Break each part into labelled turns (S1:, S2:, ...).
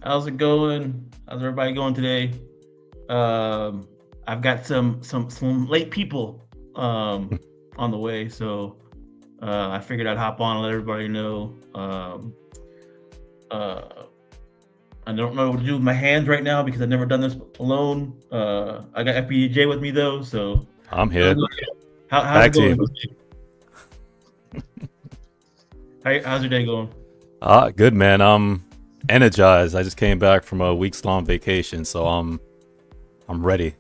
S1: How's it going? How's everybody going today? Um, I've got some late people on the way, so I figured I'd hop on and let everybody know. Uh, I don't know what to do with my hands right now because I've never done this alone. I got FPJ with me though, so
S2: I'm
S1: how's it
S2: here.
S1: going? How's it
S2: Back to
S1: going?
S2: you.
S1: How's your day going?
S2: Good man. I'm energized. I just came back from a week's long vacation, so I'm ready.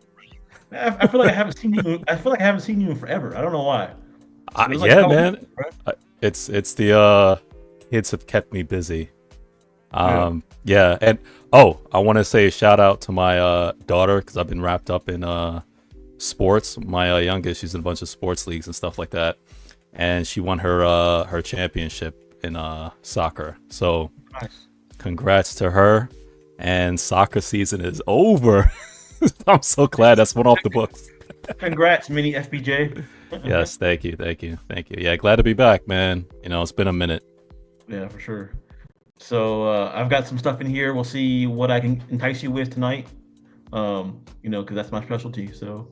S1: I feel like I haven't seen you. I feel like I haven't seen you in forever. I don't know why. It was like a
S2: Yeah,
S1: couple weeks,
S2: man.
S1: right?
S2: It's the kids have kept me busy.
S1: Yeah.
S2: Yeah, and oh, I want to say a shout out to my daughter because I've been wrapped up in sports. My youngest, she's in a bunch of sports leagues and stuff like that, and she won her championship in soccer. So
S1: Nice.
S2: congrats to her. And soccer season is over. I'm so glad that's one off the books.
S1: Congrats, mini FPJ.
S2: Yes, thank you. Yeah, glad to be back, man. It's been a minute.
S1: Yeah, for sure. So I've got some stuff in here. We'll see what I can entice you with tonight. Because that's my specialty. So,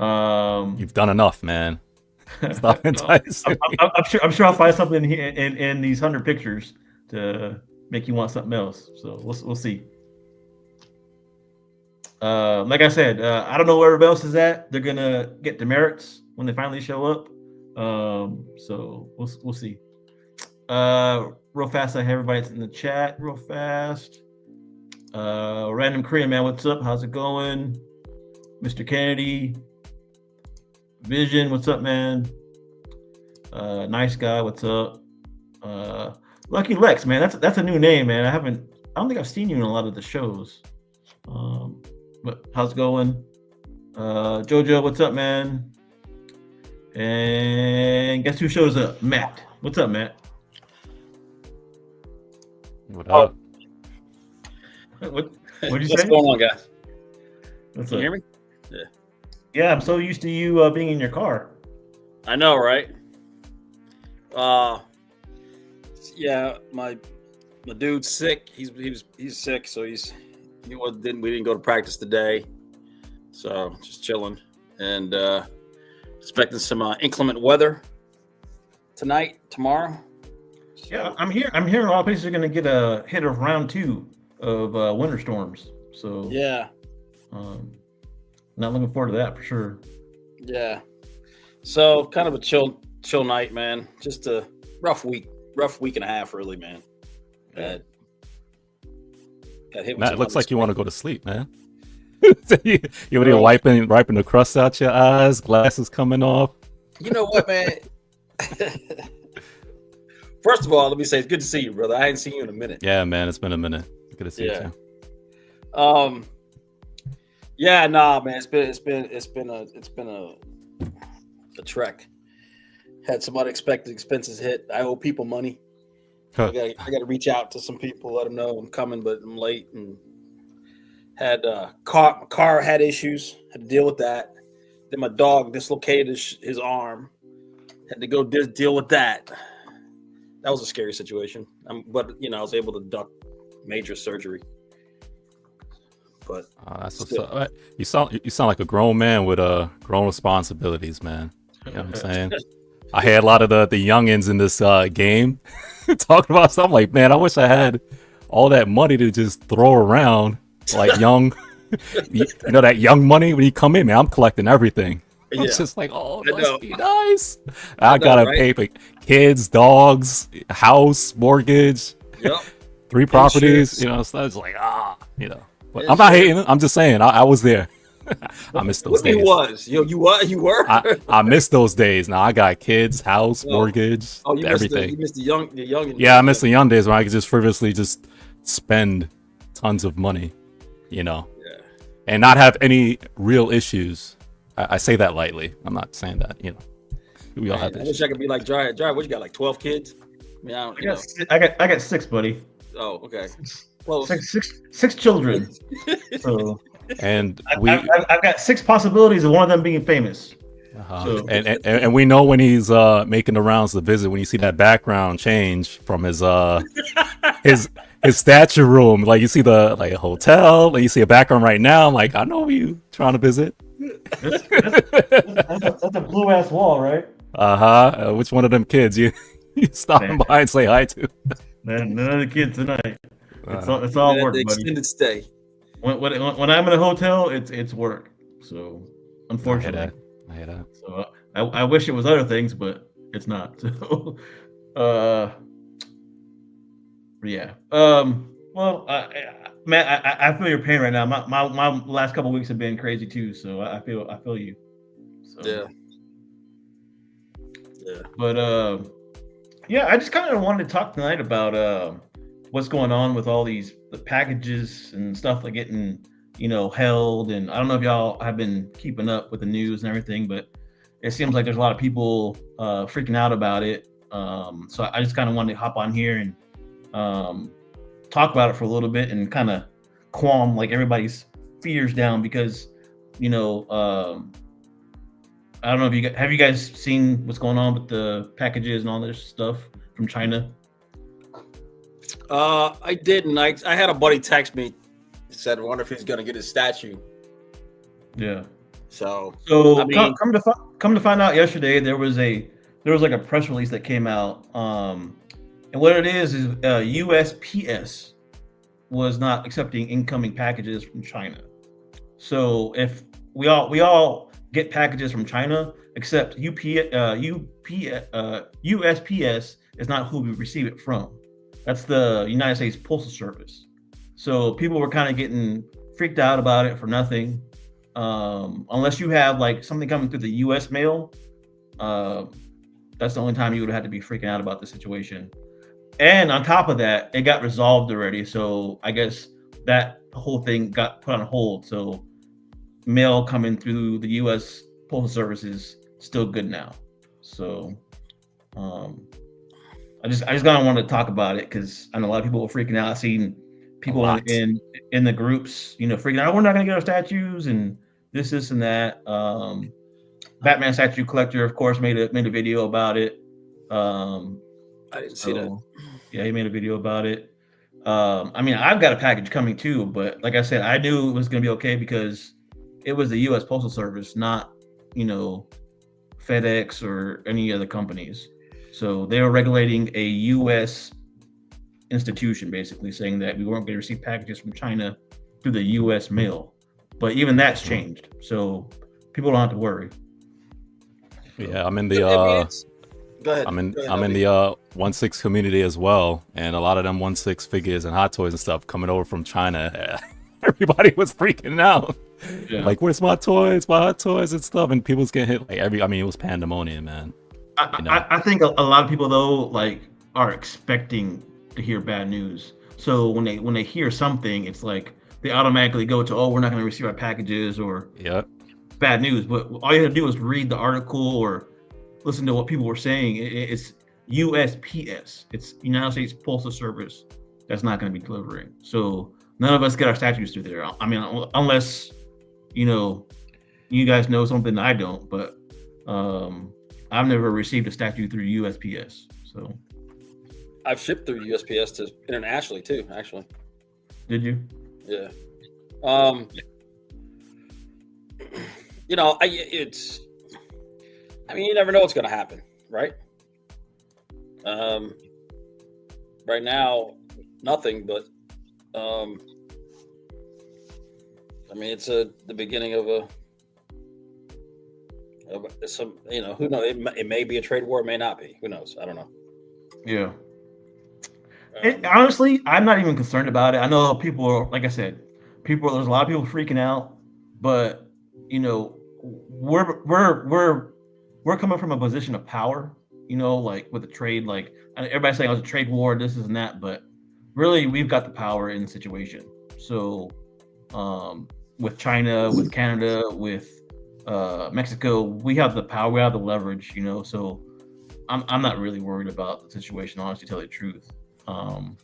S1: um,
S2: You've done enough, man. Stop
S1: I'm,
S2: enticing me.
S1: I'm sure I'll find something here in these 100 pictures to make you want something else. So we'll see. Like I said, I don't know where everybody else is at. They're gonna get demerits when they finally show up. So we'll see. Real fast, I have everybody in the chat. Real fast. Random Korean man, what's up? How's it going? Mr. Kennedy, Vision, what's up, man? Nice guy, what's up? Lucky Lex, man, that's a new name, man. I don't think I've seen you in a lot of the shows. But how's it going? Jojo, what's up, man? And guess who shows up? Matt. What's up, Matt?
S2: What
S3: Oh,
S2: up?
S1: What'd you
S3: what's
S1: say?
S3: going on, guys?
S1: What's
S3: Can you
S1: up?
S3: hear me? Yeah.
S1: Yeah, I'm so used to you being in your car.
S3: I know, right? Uh, yeah, my dude's sick. He's sick, so we didn't go to practice today, so just chilling and expecting some inclement weather tonight, tomorrow.
S1: Yeah,
S3: So
S1: I'm here. I'm hearing a lot of places are going to get a hit of round two of winter storms. So,
S3: yeah,
S1: um, not looking forward to that for sure.
S3: yeah. So kind of a chill night, man. Just a rough week and a half, really, man. Got, got hit with
S2: Matt, it
S3: some
S2: looks like you want to
S3: unexpected.
S2: go to sleep, man. You already wiping the crust out your eyes, glasses coming off.
S3: You know what, man? First of all, let me say it's good to see you, brother. I hadn't seen you in a minute.
S2: Yeah, man, it's been a minute. Good to see you
S3: Yeah.
S2: too.
S3: Yeah, nah, man. It's been a trek. Had some unexpected expenses hit. I owe people money.
S2: Huh.
S3: I got to reach out to some people, let them know I'm coming, but I'm late. And had my car had issues. Had to deal with that. Then my dog dislocated his arm. Had to go deal with that. That was a scary situation. But I was able to duck major surgery. But
S2: That's what's
S3: still,
S2: up. You sound like a grown man with grown responsibilities, man. You know what I'm saying? I had a lot of the youngins in this game talking about stuff. I'm like, man, I wish I had all that money to just throw around like young, that young money when you come in, man. I'm collecting everything. I'm
S3: yeah,
S2: just like, oh,
S3: I know.
S2: must be nice.
S3: I
S2: I
S3: know,
S2: gotta
S3: right?
S2: pay for kids, dogs, house, mortgage,
S3: Yep.
S2: 3 properties.
S3: Insurance.
S2: So it's like, But I'm not
S3: Insurance.
S2: hating. I'm just saying, I was there. I miss those
S3: What do you
S2: days.
S3: was? You were?
S2: I miss those days. Now I got kids, house,
S3: Oh,
S2: mortgage,
S3: you
S2: everything.
S3: missed the young.
S2: Yeah, I miss the young days when I could just frivolously just spend tons of money,
S3: Yeah.
S2: and not have any real issues. I say that lightly. I'm not saying that, we all
S3: Man,
S2: have
S3: I wish
S2: issues.
S3: I could be like Dry. What you got? Like 12 kids? I mean, I don't.
S1: I got six, buddy.
S3: Oh, okay. Close.
S1: Six children. So
S2: And
S1: I've got 6 possibilities of one of them being famous. So
S2: and we know when he's making the rounds to visit, when you see that background change from his his statue room. Like you see the like a hotel, like you see a background right now. I'm like, I know who you trying to visit.
S1: That's a blue ass wall, right?
S2: Which one of them kids you stopping by and say hi to?
S1: Man, none of the kids tonight. It's all
S3: And
S1: work,
S3: the
S1: buddy.
S3: extended stay.
S1: When I'm in a hotel, it's work. So unfortunately,
S2: I hear that.
S1: so I wish it was other things, but it's not. So, yeah. Well, Matt, I feel your pain right now. My last couple of weeks have been crazy too. So I feel you. So,
S3: Yeah. Yeah.
S1: But yeah, I just kind of wanted to talk tonight about what's going on with all the packages and stuff like getting held. And I don't know if y'all have been keeping up with the news and everything, but it seems like there's a lot of people freaking out about it. So I just kind of wanted to hop on here and talk about it for a little bit and kind of calm like everybody's fears down because I don't know if you guys seen what's going on with the packages and all this stuff from China.
S3: I didn't. I had a buddy text me. He said, "I wonder if he's gonna get his statue."
S1: Yeah.
S3: So
S1: I
S3: mean,
S1: come to find out yesterday there was like a press release that came out, and what it is USPS was not accepting incoming packages from China. So if we all get packages from China, except USPS is not who we receive it from. That's the United States Postal Service. So people were kind of getting freaked out about it for nothing. Unless you have like something coming through the U.S. mail, that's the only time you would have to be freaking out about the situation. And on top of that, it got resolved already. So I guess that whole thing got put on hold. So mail coming through the U.S. Postal Service is still good now. So I just kind of wanted to talk about it because I know a lot of people were freaking out. I've seen people in the groups, freaking out. We're not going to get our statues and this and that. Batman statue collector, of course, made a video about it.
S3: I didn't see that.
S1: Yeah, he made a video about it. I mean, I've got a package coming too, but like I said, I knew it was going to be okay because it was the U.S. Postal Service, not FedEx or any other companies. So they were regulating a U.S. institution, basically saying that we weren't going to receive packages from China through the U.S. mail. But even that's changed, so people don't have to worry.
S2: Yeah, I'm in the
S3: Go ahead.
S2: I'm in the 1/6 community as well, and a lot of them 1/6 figures and hot toys and stuff coming over from China. Everybody was freaking out.
S1: Yeah.
S2: Like, where's my toys, my hot toys and stuff, and people's getting hit. Like it was pandemonium, man.
S1: I think a lot of people though are expecting to hear bad news. So when they hear something, it's like they automatically go to, we're not going to receive our packages or bad news. But all you have to do is read the article or listen to what people were saying. It's USPS. It's United States Postal Service that's not going to be delivering. So none of us get our statues through there. I mean, unless you guys know something I don't. But I've never received a statue through USPS. So
S3: I've shipped through USPS to internationally too, actually.
S1: Did you?
S3: Yeah. You never know what's going to happen, right? Right now, nothing, but it's the beginning of some, who knows? It may be a trade war, it may not be. Who knows? I don't know.
S1: Yeah. Honestly, I'm not even concerned about it. I know people are, like I said, there's a lot of people freaking out, but we're coming from a position of power, like with the trade, like everybody's saying it's a trade war, this and that, but really we've got the power in the situation. So with China, with Canada, with Mexico, we have the power, we have the leverage, so I'm not really worried about the situation, honestly, to tell you the truth. And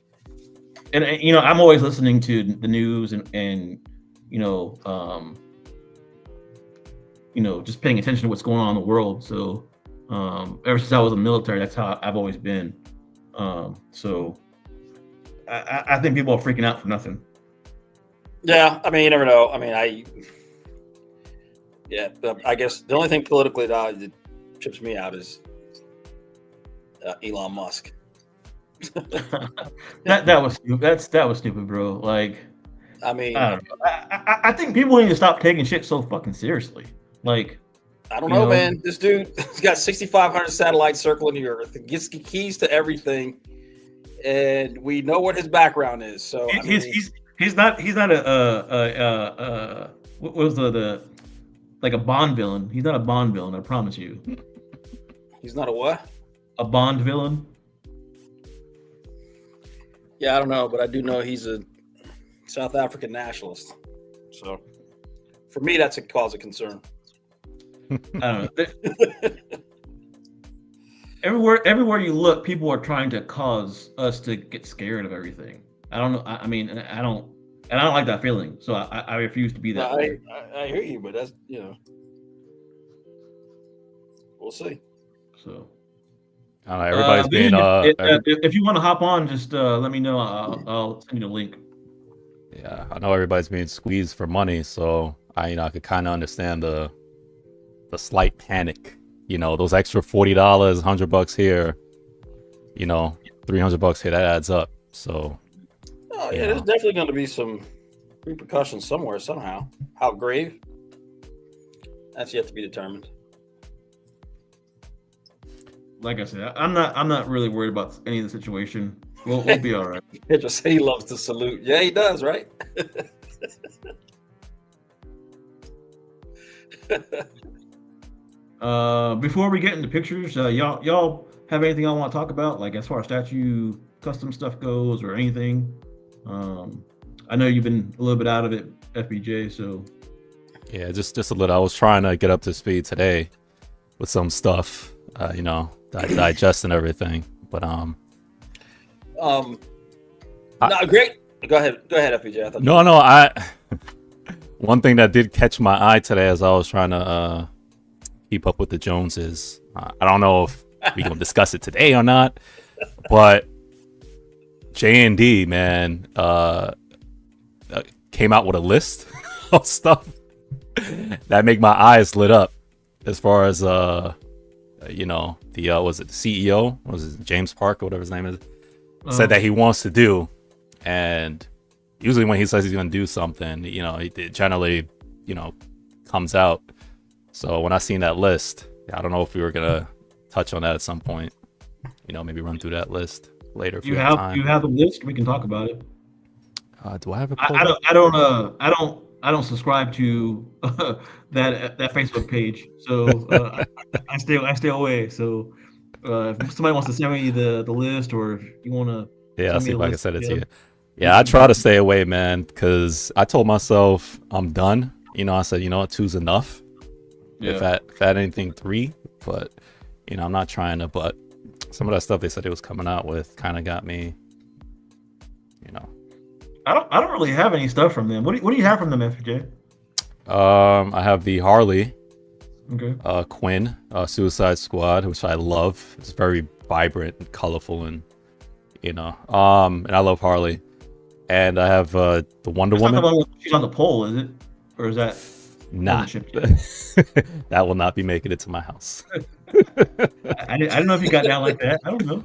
S1: I'm always listening to the news and just paying attention to what's going on in the world. So ever since I was in the military, that's how I've always been. So I think people are freaking out for nothing.
S3: Yeah, I mean, you never know. I mean, but I guess the only thing politically that trips me out is Elon Musk.
S1: that was stupid. That was stupid, bro. Like,
S3: I mean,
S1: I don't know. I think people need to stop taking shit so fucking seriously. Like,
S3: I don't know, man. This dude has got 6,500 satellites circling the Earth. He gets the keys to everything, and we know what his background is. So
S1: he's not a what was the like a Bond villain. He's not a Bond villain. I promise you.
S3: He's not a what?
S1: A Bond villain.
S3: Yeah, I don't know, but I do know he's a South African nationalist. So for me, that's a cause of concern.
S1: I don't know. Everywhere you look, people are trying to cause us to get scared of everything. I don't know. I mean, I don't like that feeling. So I refuse to be that way.
S3: I hear you, but that's we'll see.
S1: So.
S2: I don't know, everybody's being
S1: if you want to hop on, just let me know. I'll send you the link.
S2: Yeah, I know everybody's being squeezed for money, so I could kind of understand the slight panic. Those extra $40, $100 here, $300 here, that adds up. So,
S3: there's definitely going to be some repercussions somewhere, somehow. How grave? That's yet to be determined.
S1: Like I said, I'm not really worried about any of the situation. We'll be all right.
S3: Just say he loves to salute. Yeah, he does, right?
S1: Before we get into pictures, y'all have anything y'all want to talk about, like as far as statue custom stuff goes or anything? I know you've been a little bit out of it, FBJ. So
S2: yeah, just a little. I was trying to get up to speed today with some stuff. Digest and everything, but
S3: great. Go ahead, FPJ.
S2: No. One thing that did catch my eye today as I was trying to keep up with the Joneses. I don't know if we can discuss it today or not, but J&D, man, came out with a list of stuff that make my eyes lit up as far as was it the CEO? Was it James Park or whatever his name is? Said that he wants to do, and usually when he says he's going to do something, it generally, comes out. So when I seen that list, I don't know if we were gonna touch on that at some point. Maybe run through that list later. If
S1: you have the list. We can talk about it.
S2: Do I have it?
S1: I don't subscribe to that Facebook page, so I stay away. So if somebody wants to send me the list, or if you want to,
S2: I'll see if I can send it to you. Yeah, I try to stay away, man, because I told myself I'm done. I said, two's enough. Yeah. If at anything 3, but I'm not trying to. But some of that stuff they said it was coming out with kind of got me.
S1: I don't really have any stuff from them. What do you have from them, FJ?
S2: I have the Harley,
S1: okay,
S2: Quinn, Suicide Squad, which I love. It's very vibrant and colorful, and and I love Harley. And I have the Wonder Woman.
S1: Not the one she's on the pole, is it? Or is that
S2: not? That will not be making it to my house.
S1: I don't know if you got down like that. I don't know.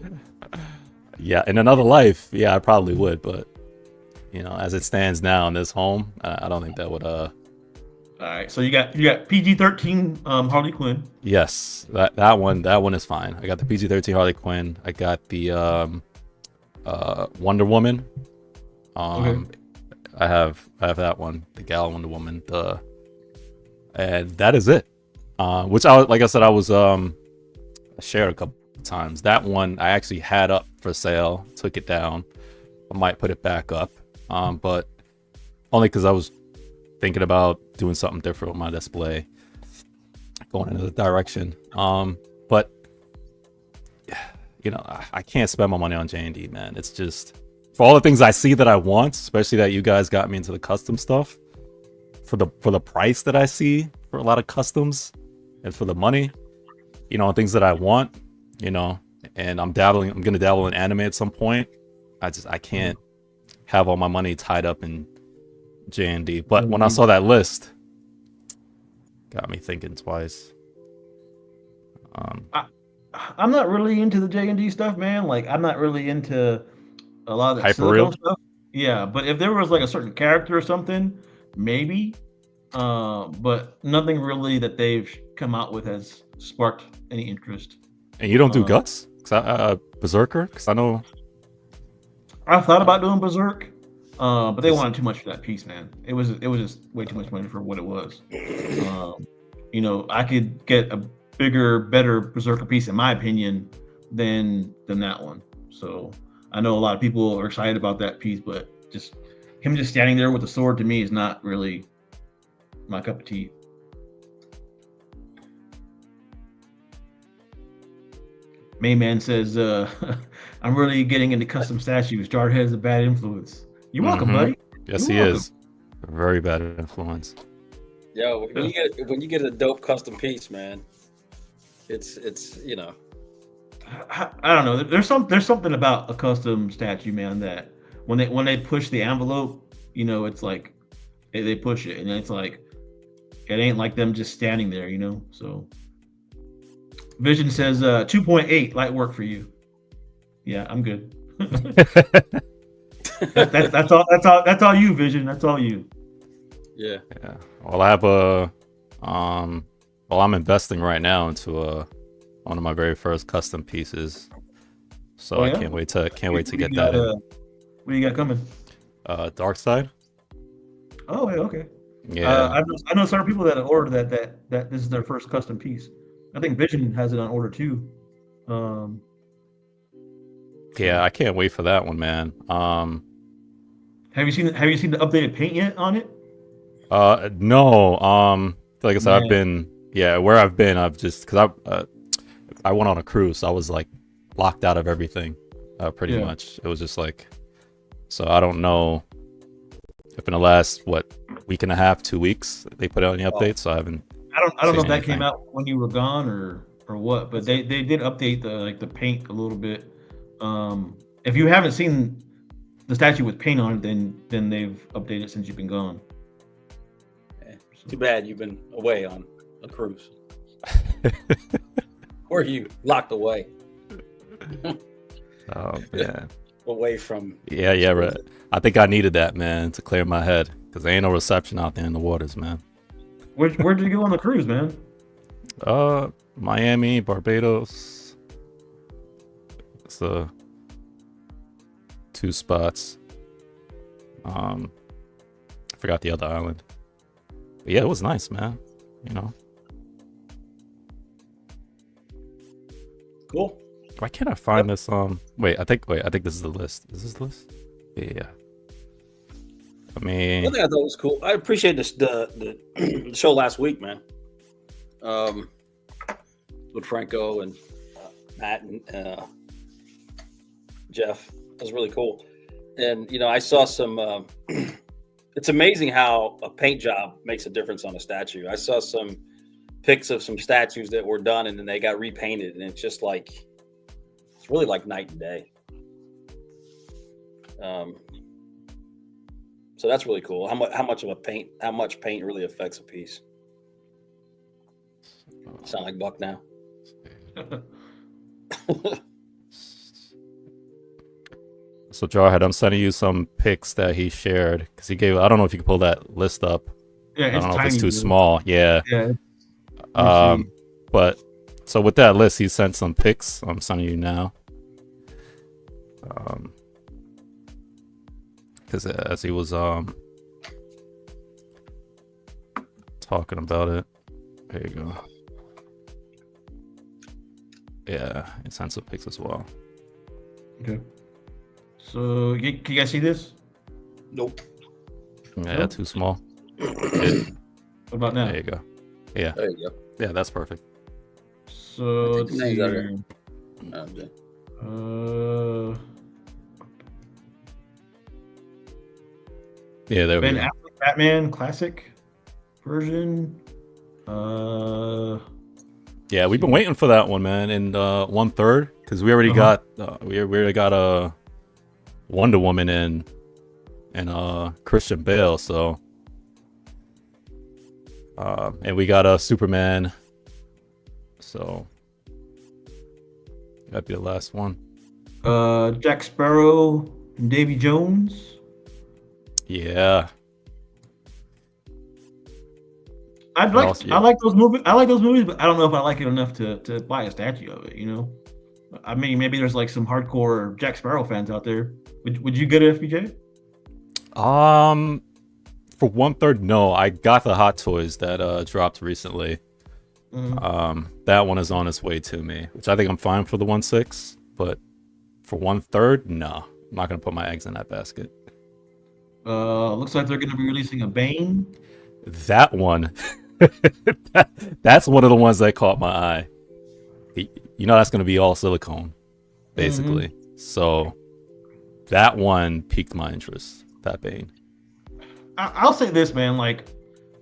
S2: Yeah, in another life, I probably would, but as it stands now in this home, I don't think that would. All
S1: right, so you got PG-13 Harley Quinn.
S2: Yes, that one is fine. I got the PG-13 Harley Quinn. I got the Wonder Woman.
S1: Okay.
S2: I have that one, the Gal Wonder Woman. And that is it. Which I was shared a couple times. That one I actually had up for sale, took it down. I might put it back up, but only because I was thinking about doing something different with my display, going in another direction. But I can't spend my money on J&D, man. It's just for all the things I see that I want, especially that you guys got me into the custom stuff. For the price that I see for a lot of customs, and for the money, things that I want, and I'm gonna dabble in anime at some point. I can't have all my money tied up in J&D. But when I saw that list, got me thinking twice.
S1: I'm not really into the J&D stuff, man. Like, I'm not really into a lot of the
S2: Hyperreal?
S1: Silicon stuff. Yeah, but if there was like a certain character or something, maybe. But nothing really that they've come out with has sparked any interest.
S2: And you don't do Guts? Berserker? Because I know...
S1: I thought about doing Berserk, but they wanted too much for that piece, man. It was just way too much money for what it was. You know, I could get a bigger, better Berserker piece, in my opinion, than that one. So I know a lot of people are excited about that piece, but just him just standing there with a sword to me is not really my cup of tea. Mayman says, I'm really getting into custom statues. Jarhead has a bad influence. You're welcome, buddy.
S2: Yes,
S1: You're
S2: he
S1: welcome.
S2: is. Very bad influence.
S3: Yo, when you get a dope custom piece, man, it's you know.
S1: I don't know. There's something about a custom statue, man, that when they push the envelope, you know, it's like they push it, and it's like it ain't like them just standing there, you know. So Vision says 2.8 light work for you. Yeah, I'm good. That's all you, Vision. That's all you.
S3: Yeah.
S2: Yeah. Well, I have I'm investing right now into one of my very first custom pieces. So
S1: Oh, yeah?
S2: I can't wait to get
S1: got,
S2: that in.
S1: What do you got coming?
S2: Dark Side.
S1: Oh, yeah, okay.
S2: Yeah.
S1: I know several people that have ordered that this is their first custom piece. I think Vision has it on order too.
S2: Yeah, I can't wait for that one, man.
S1: Have you seen the updated paint yet on it?
S2: No. Like I said,
S1: Man.
S2: where I've been, I've just because I went on a cruise, so I was like locked out of everything, pretty much. It was just like, so I don't know if in the last week and a half, 2 weeks they put out any updates. So I haven't.
S1: I don't know if that
S2: anything.
S1: came out when you were gone or what, but they did update the paint a little bit. If you haven't seen the statue with paint on it, then they've updated since you've been gone.
S3: Too bad you've been away on a cruise. Or you locked away.
S2: Oh man.
S3: Away from.
S2: Yeah, right. I think I needed that, man, to clear my head because there ain't no reception out there in the waters, man.
S1: Where'd you go on the cruise, man?
S2: Miami, Barbados. It's 2 spots. I forgot the other island. But yeah, it was nice, man. You know.
S3: Cool.
S2: Why can't I find this? Wait, I think this is the list. Is this the list? Yeah. I mean,
S3: One thing I thought was cool. I appreciate this the show last week, man. With Franco and Matt and Jeff, it was really cool. And you know, I saw some. It's amazing how a paint job makes a difference on a statue. I saw some pics of some statues that were done and then they got repainted, and it's just like it's really like night and day. So that's really cool. How much paint really affects a piece. Sound like Buck now.
S2: So Jarhead, I'm sending you some pics that he shared because he gave. I don't know if you can pull that list up.
S1: Yeah,
S2: I don't know if
S1: tiny,
S2: it's too
S1: dude.
S2: small. Yeah.
S1: Yeah.
S2: But so with that list, he sent some pics. I'm sending you now. Because as he was talking about it, there you go. Yeah, he sent some pics as well.
S1: Okay. So, can you guys see this?
S3: Nope.
S2: Yeah,
S1: Nope.
S2: too small.
S1: What about now?
S2: There you go. Yeah,
S3: There you go.
S2: yeah, that's perfect.
S1: So, let's
S3: the
S1: see.
S3: names out here.
S1: here.
S2: Yeah, there we
S1: Ben
S2: go.
S1: Affleck Batman classic version.
S2: Yeah, we've been waiting for that one, man. And 1/3 because we already got a Wonder Woman in and Christian Bale. So, and we got a Superman. So that'd be the last one.
S1: Jack Sparrow and Davy Jones.
S2: Yeah.
S1: I like those movies. I like those movies, but I don't know if I like it enough to buy a statue of it. You know, I mean, maybe there's like some hardcore Jack Sparrow fans out there. Would you get it, FBJ?
S2: For 1/3, no. I got the Hot Toys that dropped recently.
S1: Mhm.
S2: That one is on its way to me, which I think I'm fine for the 1/6, but for 1/3, no. I'm not gonna put my eggs in that basket.
S1: Looks like they're going to be releasing a Bane.
S2: That one, that's one of the ones that caught my eye. You know, that's gonna be all silicone, basically. So that one piqued my interest. That Bane.
S1: I'll say this, man. Like,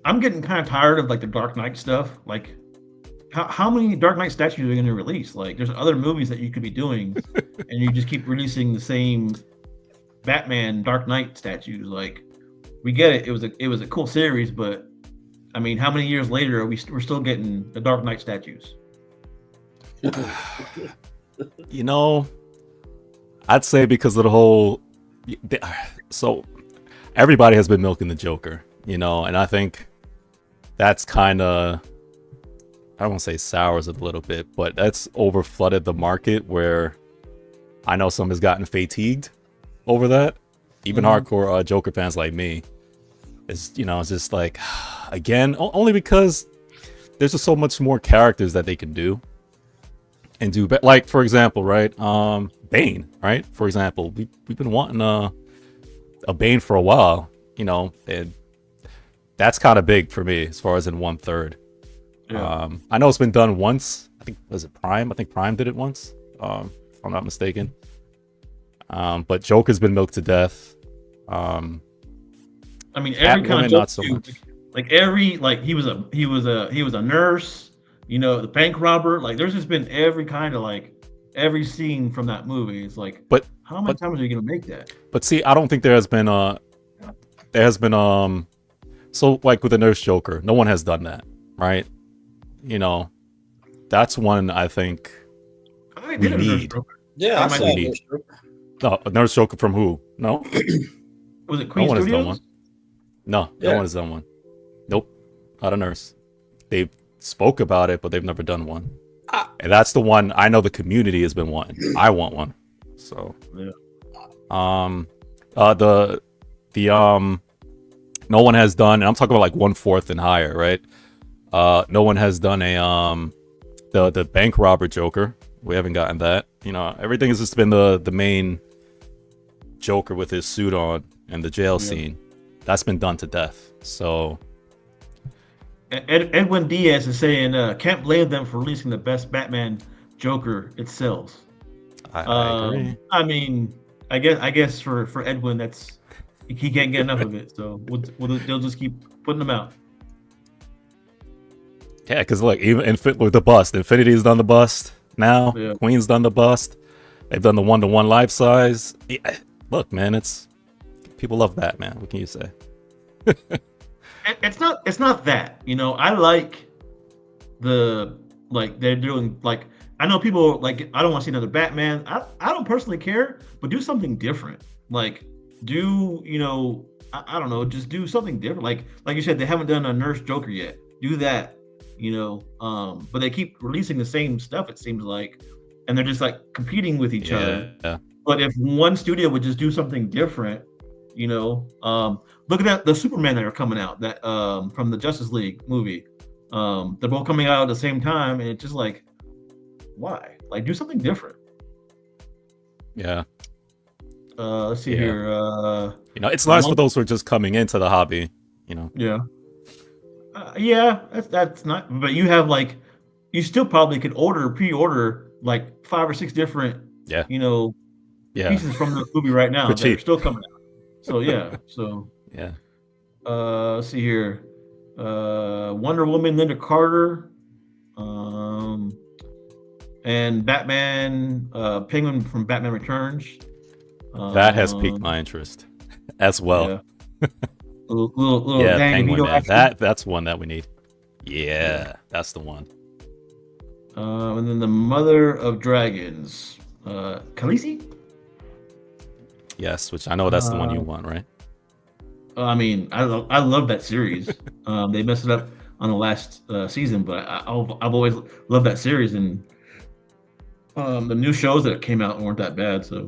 S1: I'm getting kind of tired of like the Dark Knight stuff. Like, how many Dark Knight statues are you going to release? Like, there's other movies that you could be doing, and you just keep releasing the same Batman Dark Knight statues. Like, we get it. It was a cool series, but I mean, how many years later are we're still getting the Dark Knight statues?
S2: You know, I'd say because of the whole. So everybody has been milking the Joker, you know, and I think that's kind of, I don't want to say sours it a little bit, but that's over flooded the market where I know some has gotten fatigued over that. Even hardcore Joker fans like me is, you know, it's just like, again, only because there's just so much more characters that they can do and do. Like, for example, right? Bane, right? For example, we've been wanting a Bane for a while, you know, and that's kind of big for me as far as in 1/3.
S1: Yeah.
S2: I know it's been done once. I think, was it Prime? I think Prime did it once, if I'm not mistaken. But Joker's been milked to death.
S1: I mean, every kind of
S2: not so much.
S1: Like he was a nurse, you know, the bank robber. Like, there's just been every kind of like every scene from that movie. It's like,
S2: But
S1: how many times are you gonna make that?
S2: But see, I don't think there has been so like with the Nurse Joker, no one has done that, right? You know, that's one I think
S1: I
S2: we
S1: did a Nurse
S2: need.
S1: Joker.
S3: Yeah, I
S1: might
S3: saw
S2: need-
S3: Nurse Joker.
S2: No, a Nurse Joker from who? No,
S1: Was it
S2: no
S1: Queen
S2: one has done
S1: Studios?
S2: one. No
S3: Yeah.
S2: one has done one. Nope, not a nurse. They spoke about it, but they've never done one. And that's the one I know the community has been wanting. I want one. So
S1: Yeah.
S2: No one has done, and I'm talking about like 1/4 and higher, right? No one has done the bank robber Joker. We haven't gotten that. You know, everything has just been the main Joker with his suit on and the jail scene. That's been done to death. So
S1: Edwin Diaz is saying, can't blame them for releasing the best Batman Joker. It sells.
S2: I agree.
S1: I mean, I guess for Edwin, that's he can't get enough of it. So they'll just keep putting them out.
S2: Yeah, because look, even with the bust, Infinity's done the bust now.
S1: Yeah.
S2: Queen's done the bust. They've done the 1-to-1 life size. Yeah, look, man, people love Batman. What can you say?
S1: It's not that, you know. I like they're doing, like, I know people like, I don't want to see another Batman. I don't personally care, but do something different. Like, you know, I don't know, just do something different. Like you said, they haven't done a Nurse Joker yet. Do that, you know. But they keep releasing the same stuff, it seems like, and they're just like competing with each other.
S2: Yeah.
S1: But if one studio would just do something different, you know, look at the Superman that are coming out, that from the Justice League movie. They're both coming out at the same time, and it's just like, why? Like, do something different.
S2: Yeah.
S1: Let's see
S2: Yeah.
S1: here.
S2: You know, it's nice for those who are just coming into the hobby, you know.
S1: Yeah. Yeah, that's not. But you have like, you still probably could pre-order like 5 or 6 different, you know, pieces from the movie right now that are still coming out. So yeah. So
S2: yeah.
S1: Let's see here. Wonder Woman, Linda Carter, and Batman, Penguin from Batman Returns.
S2: That has piqued my interest. as well.
S1: Yeah. Little
S2: Yeah,
S1: Danny
S2: Penguin,
S1: DeVito
S2: man.
S1: action.
S2: That's one that we need. Yeah, that's the one.
S1: And then the Mother of Dragons, Khaleesi.
S2: Yes, which I know that's the one you
S1: Uh,
S2: want, right?
S1: I mean, I love that series. They messed it up on the last season, but I've always loved that series, and the new shows that came out weren't that bad. So,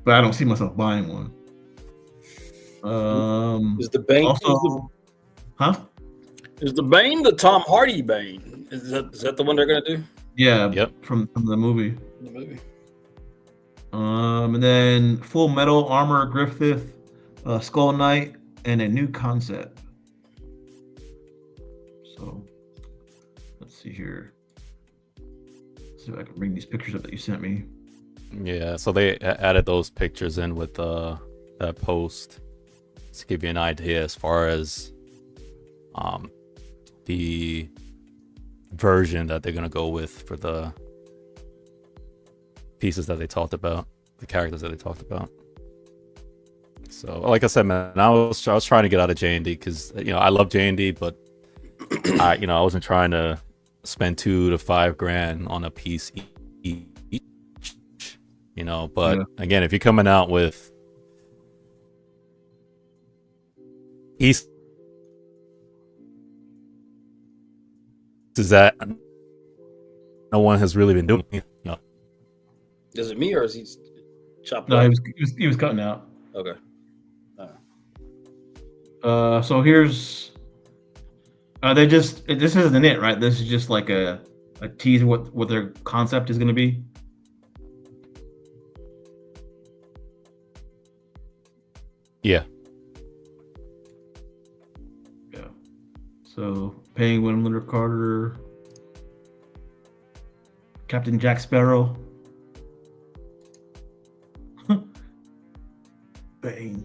S1: but I don't see myself buying one.
S3: Is the Bane?
S1: Also, huh?
S3: Is the Bane the Tom Hardy Bane? Is that the one they're gonna do?
S1: Yeah,
S2: Yep.
S1: from the movie.
S3: The movie.
S1: And then Full Metal Armor Griffith, Skull Knight, and a new concept. So let's see here. Let's see if I can bring these pictures up that you sent me.
S2: Yeah, so they added those pictures in with that post to give you an idea as far as the version that they're gonna go with for the pieces that they talked about, the characters that they talked about. So, like I said, man, I was trying to get out of J&D because I love J&D, but I wasn't trying to spend $2,000 to $5,000 on a piece each. But
S1: Yeah.
S2: again, if you're coming out with East, is that no one has really been doing.
S3: Is it me or is he chopped
S1: No,
S3: up?
S1: he was cutting out.
S3: Okay.
S1: So here's this isn't it, right? This is just like a tease of what their concept is going to be.
S2: Yeah.
S1: Yeah. So Penguin, Linda Carter, Captain Jack Sparrow, Bane,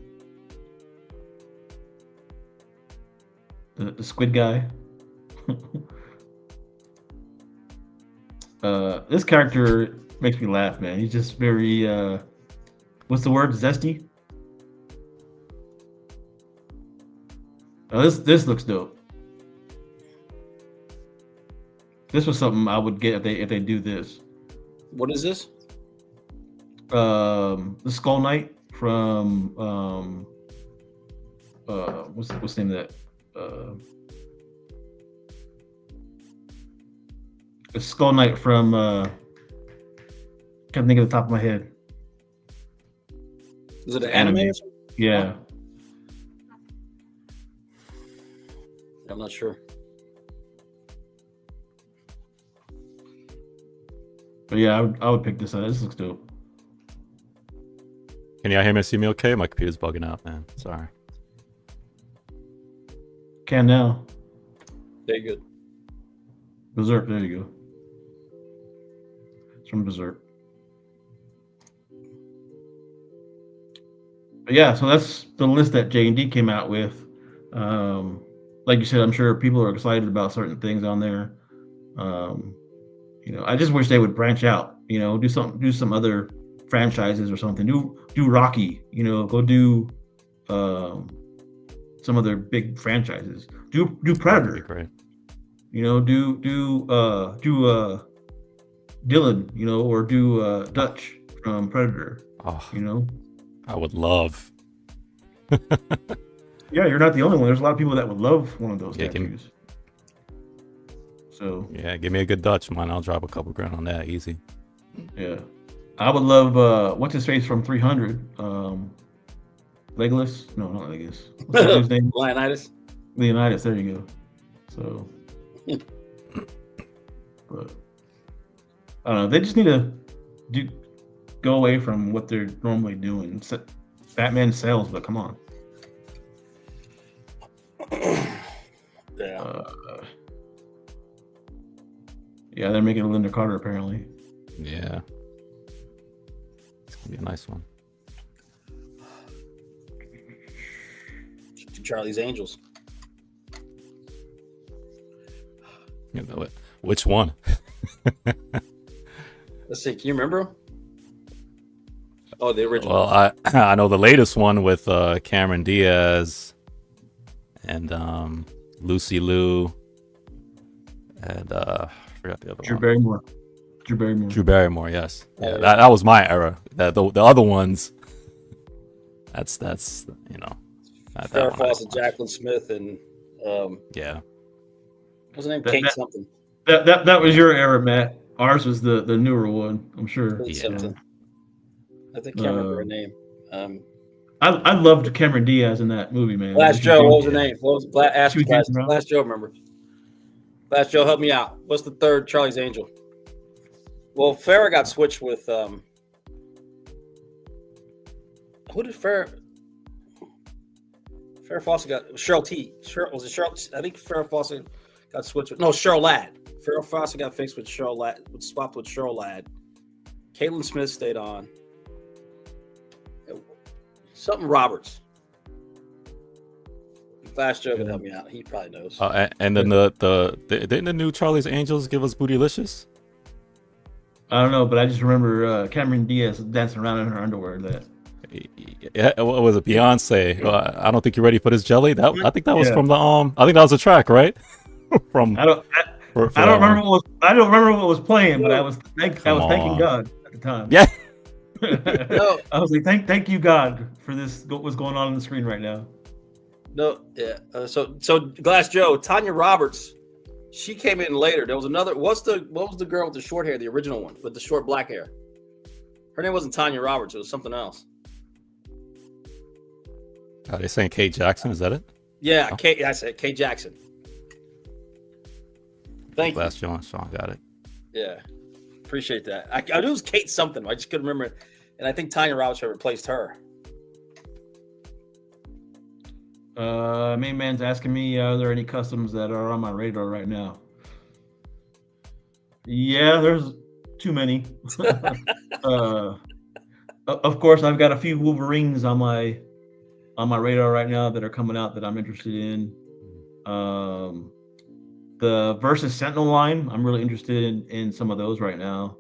S1: the Squid Guy. This character makes me laugh, man. He's just very what's the word? Zesty. This looks dope. This was something I would get if they do this.
S3: What is this?
S1: The Skull Knight from what's the name of that? The Skull Knight from can't think of the top of my head.
S3: Is it an anime? Or something?
S1: Yeah.
S3: I'm not sure.
S1: But yeah, I would pick this up. This looks dope.
S2: Can y'all hear me? See me? Okay, my computer's bugging out, man. Sorry.
S1: Can now.
S3: Very good.
S1: Berserk. There you go. It's from Berserk. But yeah, so that's the list that J&D came out with. Like you said, I'm sure people are excited about certain things on there. I just wish they would branch out. Do some other franchises or something. Do Rocky. Go do some other big franchises. Do Predator.
S2: Great.
S1: Do Dylan. Or do Dutch from Predator.
S2: Oh, I would love.
S1: Yeah, you're not the only one. There's a lot of people that would love one of those
S2: Yeah,
S1: tattoos. So
S2: Yeah, give me a good Dutch, man. I'll drop a couple grand on that, easy.
S1: yeah, I would love what's his face from 300. Legolas? No, not Legolas. What's that dude's name?
S3: Leonidas.
S1: Leonidas. There you go. So, but I don't know. They just need to go away from what they're normally doing. Batman sells, but come on.
S3: Yeah.
S1: Yeah, they're making a Linda Carter apparently.
S2: Yeah. It's gonna be a nice one.
S3: Charlie's Angels.
S2: You know it. Which one?
S3: Let's see. Can you remember him? Oh, the original.
S2: Well, I know the latest one with Cameron Diaz and Lucy Liu and I forgot the other
S1: Drew
S2: one.
S1: Barrymore. Drew Barrymore.
S2: Drew Barrymore, yes.
S3: Oh,
S2: Yeah,
S3: yeah.
S2: that was my era. That the other ones, that's you know. Not that
S3: Farrah
S2: one I
S3: Fawcett,
S2: watched.
S3: Jacqueline Smith, and
S2: Yeah.
S3: what's her name?
S1: That-
S3: Kate
S1: that-
S3: something.
S1: That was your era, Matt. Ours was the newer one, I'm sure.
S3: Kate
S2: Yeah.
S3: something. I think I can't remember her name.
S1: I loved Cameron Diaz in that movie, man.
S3: Glass
S1: She
S3: Joe. What was
S1: danced-
S3: her name? What was Ask
S1: She was
S3: Glass,
S1: dancing around.
S3: Glass Joe? Remember? Glass Joe, help me out. What's the third Charlie's Angel? Well, Farrah got switched with who did Farrah Fawcett got? Cheryl T. Was it Cheryl? I think Farrah Fawcett got switched with Cheryl Ladd. Farrah Fawcett got fixed with Cheryl Ladd. Swapped with Cheryl Ladd. Caitlin Smith stayed on. Something Roberts. Flash Joe can help me out. He probably knows.
S2: And then didn't the new Charlie's Angels give us Bootylicious?
S1: I don't know, but I just remember Cameron Diaz dancing around in her underwear.
S2: Yeah, what was it? Beyonce. I don't think you're ready for this jelly. I think that was
S1: Yeah.
S2: from the I think that was a track, right? from
S1: I don't remember what was playing, but I was thanking
S2: on.
S1: God at the time.
S2: Yeah.
S3: No.
S1: I was like, thank you God for this. What's going on the screen right now?
S3: No, yeah. So Glass Joe, Tanya Roberts, she came in later. There was another. What was the girl with the short hair? The original one with the short black hair. Her name wasn't Tanya Roberts. It was something else.
S2: Are they saying Kate Jackson? Is that it?
S3: Yeah,
S2: Oh.
S3: Kate. I said Kate Jackson. Thank you.
S2: Last Sean got it.
S3: Yeah, appreciate that. I knew it was Kate something. I just couldn't remember it. And I think Tanya Roberts had replaced her.
S1: Main man's asking me, are there any customs that are on my radar right now? Yeah, there's too many. Of course, I've got a few Wolverines on my radar right now that are coming out that I'm interested in. The Versus Sentinel line, I'm really interested in some of those right now.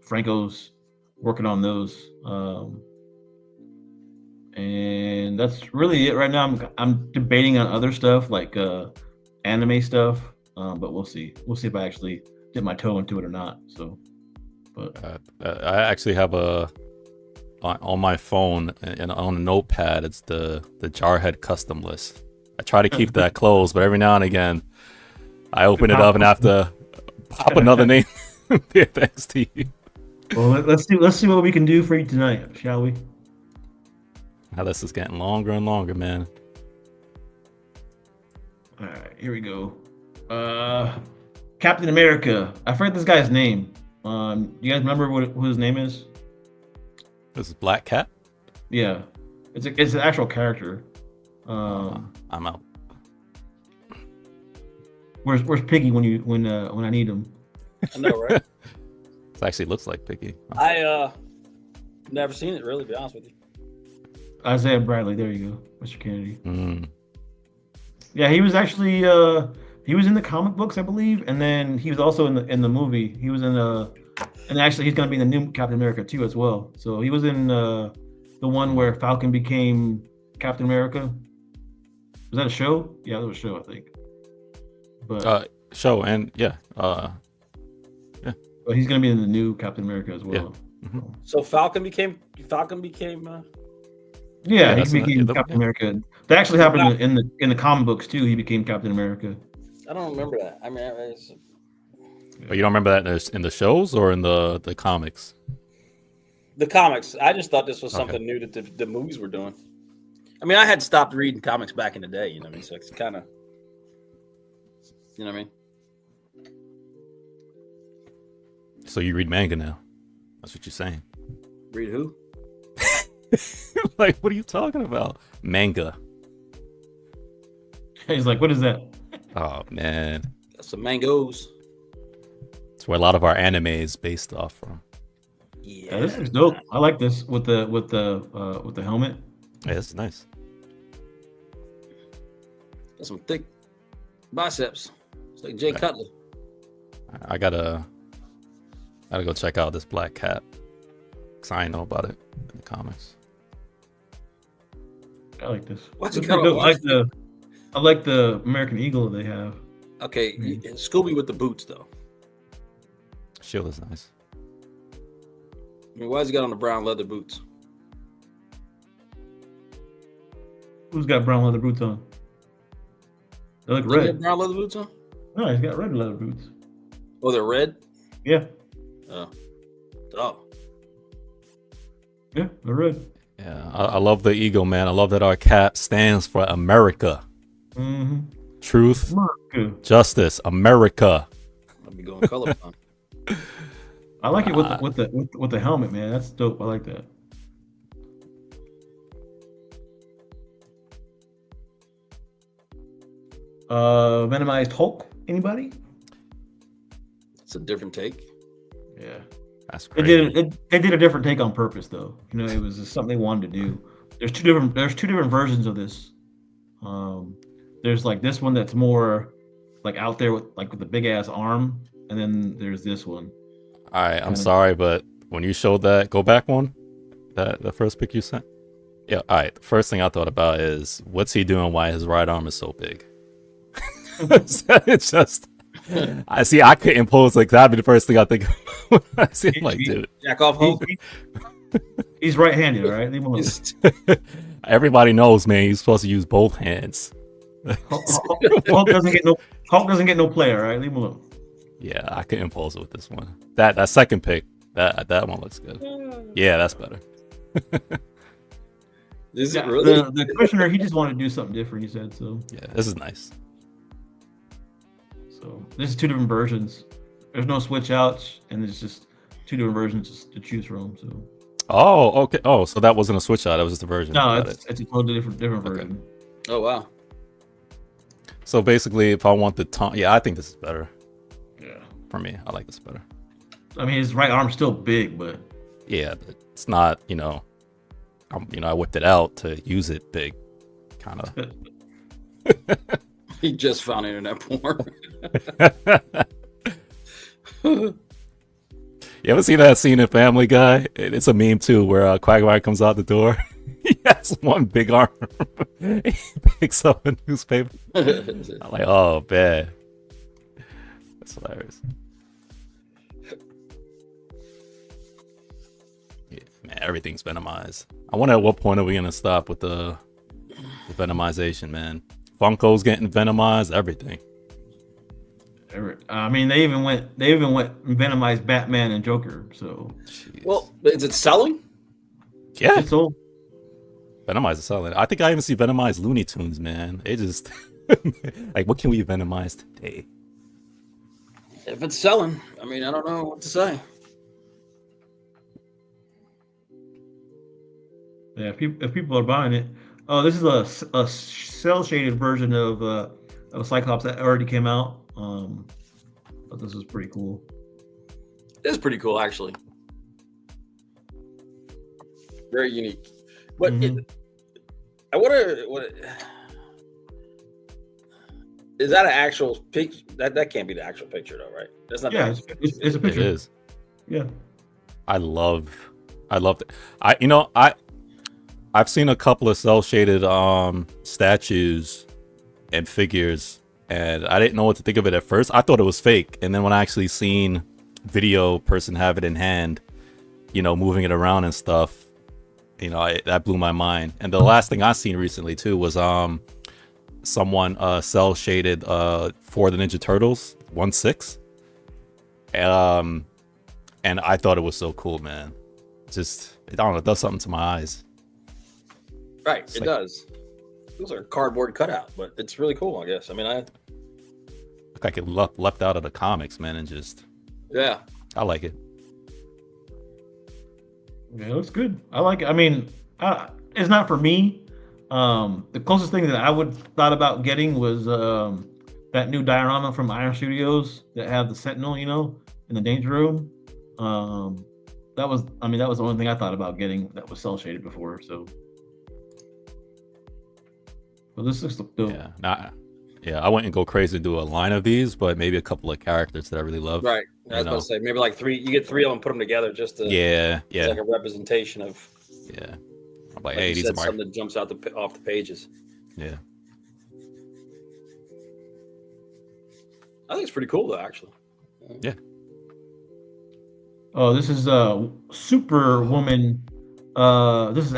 S1: Franco's working on those. And that's really it right now. I'm debating on other stuff like anime stuff, but we'll see. We'll see if I actually dip my toe into it or not. So, but
S2: I actually have on my phone and on a notepad. It's the Jarhead custom list. I try to keep that closed, but every now and again, I open it up and have to pop another name. Thanks to you.
S1: well, let's see what we can do for you tonight, shall we?
S2: Now this is getting longer and longer, man.
S1: All right, here we go. Captain America. I forget this guy's name. Do you guys remember who his name is?
S2: This is Black Cat.
S1: Yeah, it's an actual character.
S2: I'm out.
S1: Where's Piggy when I need him?
S3: I know, right?
S2: It actually looks like Piggy.
S3: I never seen it really. To be honest with you.
S1: Isaiah Bradley. There you go, Mr. Kennedy.
S2: Mm.
S1: Yeah, he was actually he was in the comic books, I believe, and then he was also in the movie. He was in and actually he's gonna be in the new Captain America too as well. So he was in the one where Falcon became Captain America. Was that a show? Yeah, that was a show, I think. But
S2: Show and yeah.
S1: but he's gonna be in the new Captain America as well.
S2: Yeah.
S3: So Falcon became.
S1: Yeah,
S2: that's
S1: he became
S2: yeah.
S1: Captain America. That actually happened in the comic books too. He became Captain America.
S3: I don't remember that. I mean,
S2: But you don't remember that in the shows or in the comics?
S3: the comics. I just thought this was
S2: Okay.
S3: something new that the movies were doing. I mean, I had stopped reading comics back in the day. You know what I mean? So it's kind of, you know what I mean?
S2: So you read manga now? That's what you're saying.
S3: Read who?
S2: Like, what are you talking about? Manga.
S1: He's like, what is that?
S2: Oh man,
S3: Got some mangoes.
S2: that's where a lot of our anime is based off from.
S1: Yeah, this is dope. I like this with the helmet.
S2: Yeah, it's nice.
S3: Got some thick biceps. It's like Jay
S2: Right.
S3: Cutler.
S2: I gotta go check out this Black Cat. 'Cause I didn't know about it in the comics.
S1: I like this.
S3: What's
S1: Looks
S3: it called?
S1: pretty dope. I like the American Eagle they have.
S3: Okay, Scooby with the boots though.
S2: Shield is nice.
S3: I mean, why has he got on the brown leather boots?
S1: Who's got brown leather boots on? They look
S3: Does he
S1: red.
S3: have brown leather boots on?
S1: No, he's got red leather boots.
S3: Oh, they're red.
S1: Yeah,
S3: Oh,
S1: yeah, they're red.
S2: Yeah, I love the eagle, man. I love that our cap stands for America.
S1: Mm-hmm.
S2: Truth,
S1: America.
S2: justice, America.
S3: I'll be going colorblind.
S1: I like it with the helmet, man. That's dope. I like that. Venomized Hulk. Anybody?
S3: It's a different take.
S1: Yeah.
S2: That's
S1: They
S2: crazy.
S1: did a different take on purpose, though. You know, it was just something they wanted to do. There's two different versions of this. There's like this one that's more like out there with the big ass arm, and then there's this one.
S2: All right, I'm sorry, but when you showed that, go back one, that the first pic you sent. Yeah, all right. The first thing I thought about is what's he doing? Why his right arm is so big? It's just, I see. I couldn't pose like that'd be the first thing I think. Of. I see, him like, dude.
S3: Jack off Hulk.
S1: He's right-handed, all right? Leave him alone.
S2: Everybody knows, man. He's supposed to use both hands.
S1: Hulk doesn't get no play, all right? Leave him alone.
S2: Yeah, I couldn't pose it with this one. That second pick, that one looks good. Yeah, that's better.
S3: Is
S1: Yeah,
S3: it really?
S1: the commissioner, he just wanted to do something different. He said so.
S2: Yeah, this is nice.
S1: So this is two different versions. There's no switch outs, and it's just two different versions to choose from. So
S2: Oh, okay. Oh, so that wasn't a switch out. That was just a version.
S1: no,
S2: Got
S1: it's a totally different
S2: Okay.
S1: version.
S3: Oh wow.
S2: So basically, if I want the taunt, yeah, I think this is better
S1: Yeah,
S2: for me. I like this better.
S1: I mean his right arm's still big, but
S2: Yeah, but it's not. I whipped it out to use it big, kind of.
S3: He just found internet porn.
S2: You ever see that scene in Family Guy? It's a meme too, where Quagmire comes out the door. He has one big arm. He picks up a newspaper. I'm like, oh man, that's hilarious. Yeah, man, everything's venomized. I wonder at what point are we gonna stop with the venomization, man? Funko's getting venomized. Everything.
S1: I mean they even went and venomized Batman and Joker. So
S2: Jeez.
S3: Well, is it selling?
S2: yeah,
S1: it's all
S2: Venomize is solid. I think I even see Venomized Looney Tunes, man. They just like, what can we venomize today?
S3: If it's selling, I mean, I don't know what to say.
S1: yeah. If people are buying it, oh, this is a cell shaded version of Cyclops that already came out. But this is pretty cool.
S3: It's pretty cool, actually. Very unique. But
S1: Mhm.
S3: I wonder what is that an actual picture? That can't be the actual picture, though, right? That's not.
S1: Yeah,
S3: the actual
S1: it's a
S2: It
S1: picture.
S2: is.
S1: Yeah.
S2: I loved it. I've seen a couple of cell shaded statues and figures, and I didn't know what to think of it at first. I thought it was fake, and then when I actually seen video person have it in hand, moving it around and stuff, that blew my mind. And the last thing I seen recently too was someone cell shaded for the Ninja Turtles 1/6, and I thought it was so cool, man. Just, I don't know, it does something to my eyes.
S3: Right,
S2: It's
S3: it
S2: like-
S3: does. Those are cardboard cutout, but it's really cool, I guess. I mean,
S2: Look like it leapt out of the comics, man, and just,
S3: yeah.
S2: I like it.
S1: Yeah, it looks good. I like it. I mean, it's not for me. The closest thing that I would thought about getting was that new diorama from Iron Studios that have the Sentinel, in the Danger Room. That was the only thing I thought about getting that was cell shaded before. So, but this looks dope.
S2: Yeah. Now, Yeah, I wouldn't go crazy and do a line of these, but maybe a couple of characters that I really love.
S3: Right. I was
S2: You
S3: about
S2: know.
S3: to say maybe like 3. You get 3 of them, put them together just to
S2: Yeah,
S3: it's
S2: yeah,
S3: like a representation of,
S2: yeah. I'm like,
S3: like
S2: hey,
S3: you
S2: these are
S3: said,
S2: my
S3: something that jumps out off the pages.
S2: yeah.
S3: I think it's pretty cool though, actually.
S1: Oh, this is Superwoman. This is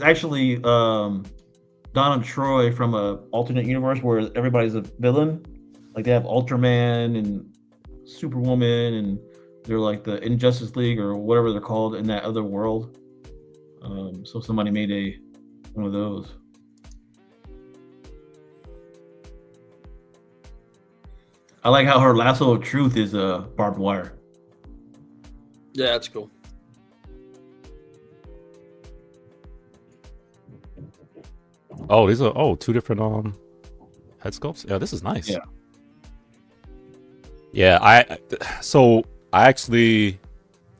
S1: actually Donna Troy from a alternate universe where everybody's a villain. Like they have Ultraman and Superwoman, and they're like the Injustice League or whatever they're called in that other world. So somebody made one of those. I like how her lasso of truth is barbed wire.
S3: Yeah, that's cool.
S2: Oh, these are two different head sculpts. Yeah, this is nice.
S1: Yeah.
S2: Yeah, I actually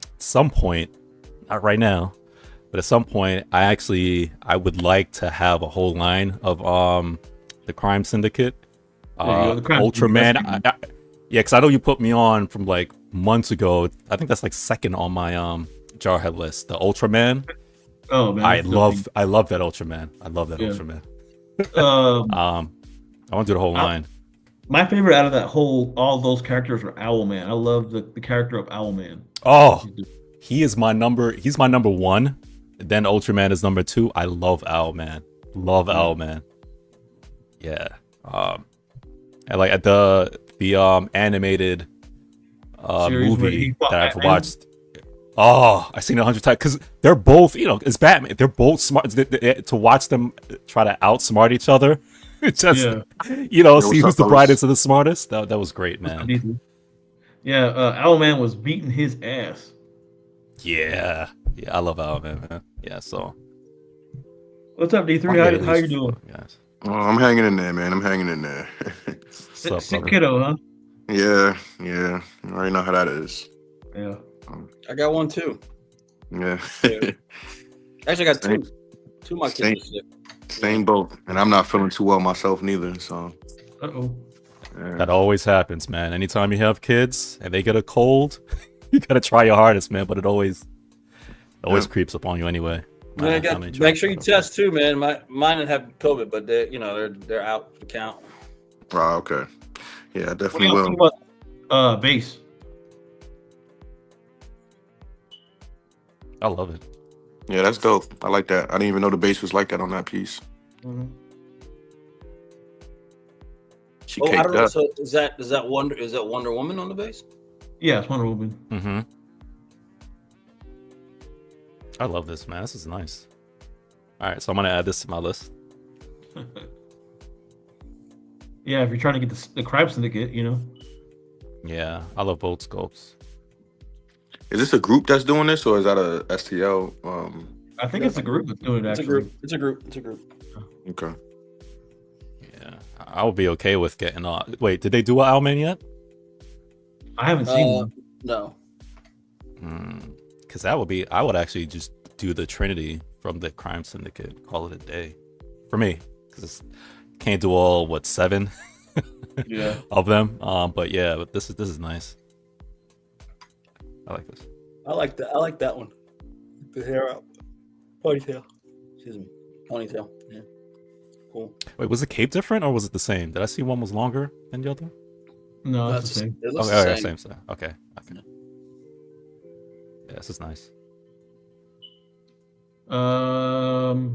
S2: at some point, not right now, but at some point I would like to have a whole line of the Crime Syndicate.
S1: There you go, the Crime
S2: Ultraman.
S1: Syndicate.
S2: Yeah, because I know you put me on from like months ago. I think that's like second on my Jarhead list. The Ultraman.
S1: Oh man,
S2: I
S1: that's
S2: love that Ultraman. I love that
S1: Yeah.
S2: Ultraman.
S1: Um,
S2: I want to do the whole line.
S1: my favorite out of all those characters were Owlman. I love the character of Owlman.
S2: Oh, he's my number one. Then Ultraman is number 2. I love Owlman. Love Owlman. Yeah. And like at the animated
S1: Series where
S2: movie
S1: he fought
S2: that I've
S1: Batman?
S2: watched. Oh, I've seen it 100 times because they're both, it's Batman. They're both smart. To watch them try to outsmart each other, it's just see
S4: what's
S2: who's
S4: up,
S2: the
S4: fellas?
S2: brightest and the smartest. That was great, man.
S1: Yeah, Owlman was beating his ass.
S2: Yeah, I love Owlman, man. Yeah, so
S1: What's up, D3?
S2: I'll get at
S1: How you
S2: least
S1: doing?
S2: 4, guys.
S4: Oh, I'm hanging in there, man. I'm hanging in there.
S2: What's up,
S1: Sick
S2: brother?
S1: kiddo, huh?
S4: yeah. You already know how that is.
S1: Yeah.
S3: I got one too.
S4: Yeah.
S3: Yeah. Actually, I got
S4: Same.
S3: 2. 2 of my
S4: Same.
S3: kids are sick.
S4: Same boat. And I'm not feeling too well myself neither. So
S1: Uh-oh.
S4: yeah.
S2: That always happens, man. Anytime you have kids and they get a cold, you gotta try your hardest, man. But it always
S4: Yeah.
S2: creeps up on you anyway.
S3: Man, I got, make sure you test too, man. Mine have COVID, but they're out for the count.
S4: Oh, okay. Yeah, I
S1: What do
S4: definitely
S1: y'all
S4: will.
S1: think about base?
S2: I love it.
S4: Yeah, that's dope. I like that. I didn't even know the base was like that on that piece. She
S3: Oh, I
S4: caked
S3: don't know.
S4: up.
S3: So is that Wonder Woman on the base?
S1: Yeah, it's Wonder Woman.
S2: Mm-hmm. I love this, man. This is nice. All right, so I'm gonna add this to my list.
S1: Yeah, if you're trying to get the Crime Syndicate,
S2: Yeah, I love both sculpts.
S4: Is this a group that's doing this, or is that a STL?
S1: I think it's a group that's doing it.
S3: It's a
S1: Actually,
S3: group. It's a group. It's a group.
S4: Okay.
S2: Yeah, I would be okay with getting on. Wait, did they do an Owlman yet?
S1: I haven't seen one.
S3: No.
S2: Because that would be. I would actually just do the Trinity from the Crime Syndicate. Call it a day for me, because can't do all 7
S1: Yeah.
S2: of them. But yeah, but this is nice. I like this.
S3: I like that. I like that one. The hair up. Ponytail. Excuse me. Ponytail. Yeah. Cool.
S2: Wait, was the cape different or was it the same? Did I see one was longer than the other?
S1: No, it's the same.
S3: It looks
S2: Okay,
S3: the
S2: same.
S3: same.
S2: Okay. Yeah, this is nice.
S1: Catwoman.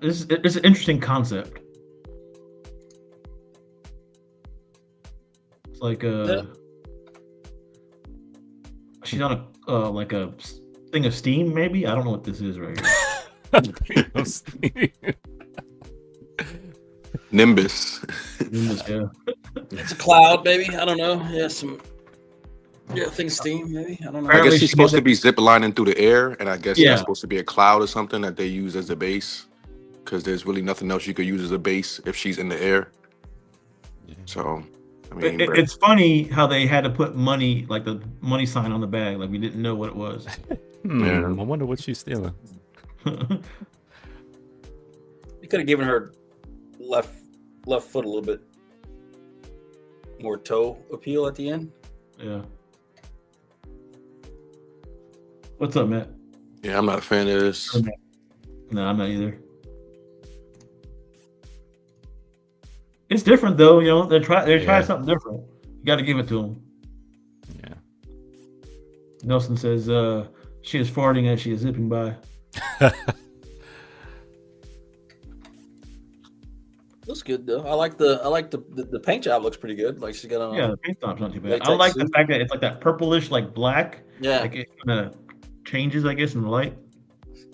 S1: It's an interesting concept. It's like she's on a like a thing of steam, maybe. I don't know what this is right here.
S4: Nimbus.
S1: Yeah.
S3: It's a cloud, maybe. I don't know. Yeah, thing steam, maybe. I don't know.
S4: I
S1: Apparently
S4: guess
S1: she
S4: she's supposed
S1: gets
S4: to be zip lining through the air, and I guess
S1: Yeah.
S4: that's supposed to be a cloud or something that they use as a base, because there's really nothing else you could use as a base if she's in the air. So, I mean,
S1: It's funny how they had to put money, like the money sign on the bag, like we didn't know what it was.
S4: Yeah.
S2: I wonder what she's stealing.
S3: You could have given her left foot a little bit more toe appeal at the end.
S1: Yeah. What's up, Matt?
S4: Yeah, I'm not a fan of this.
S1: No, I'm not either. It's different though, you know. They try something different. You got to give it to them.
S2: Yeah.
S1: Nelson says she is farting as she is zipping by.
S3: Looks good though. I like the paint job. Looks pretty good. Like she's got on.
S1: Yeah, the paint job's not too bad.
S3: latex
S1: I like the
S3: suit.
S1: fact that it's like that purplish, like black.
S3: Yeah,
S1: Like it kind of changes, I guess, in the light.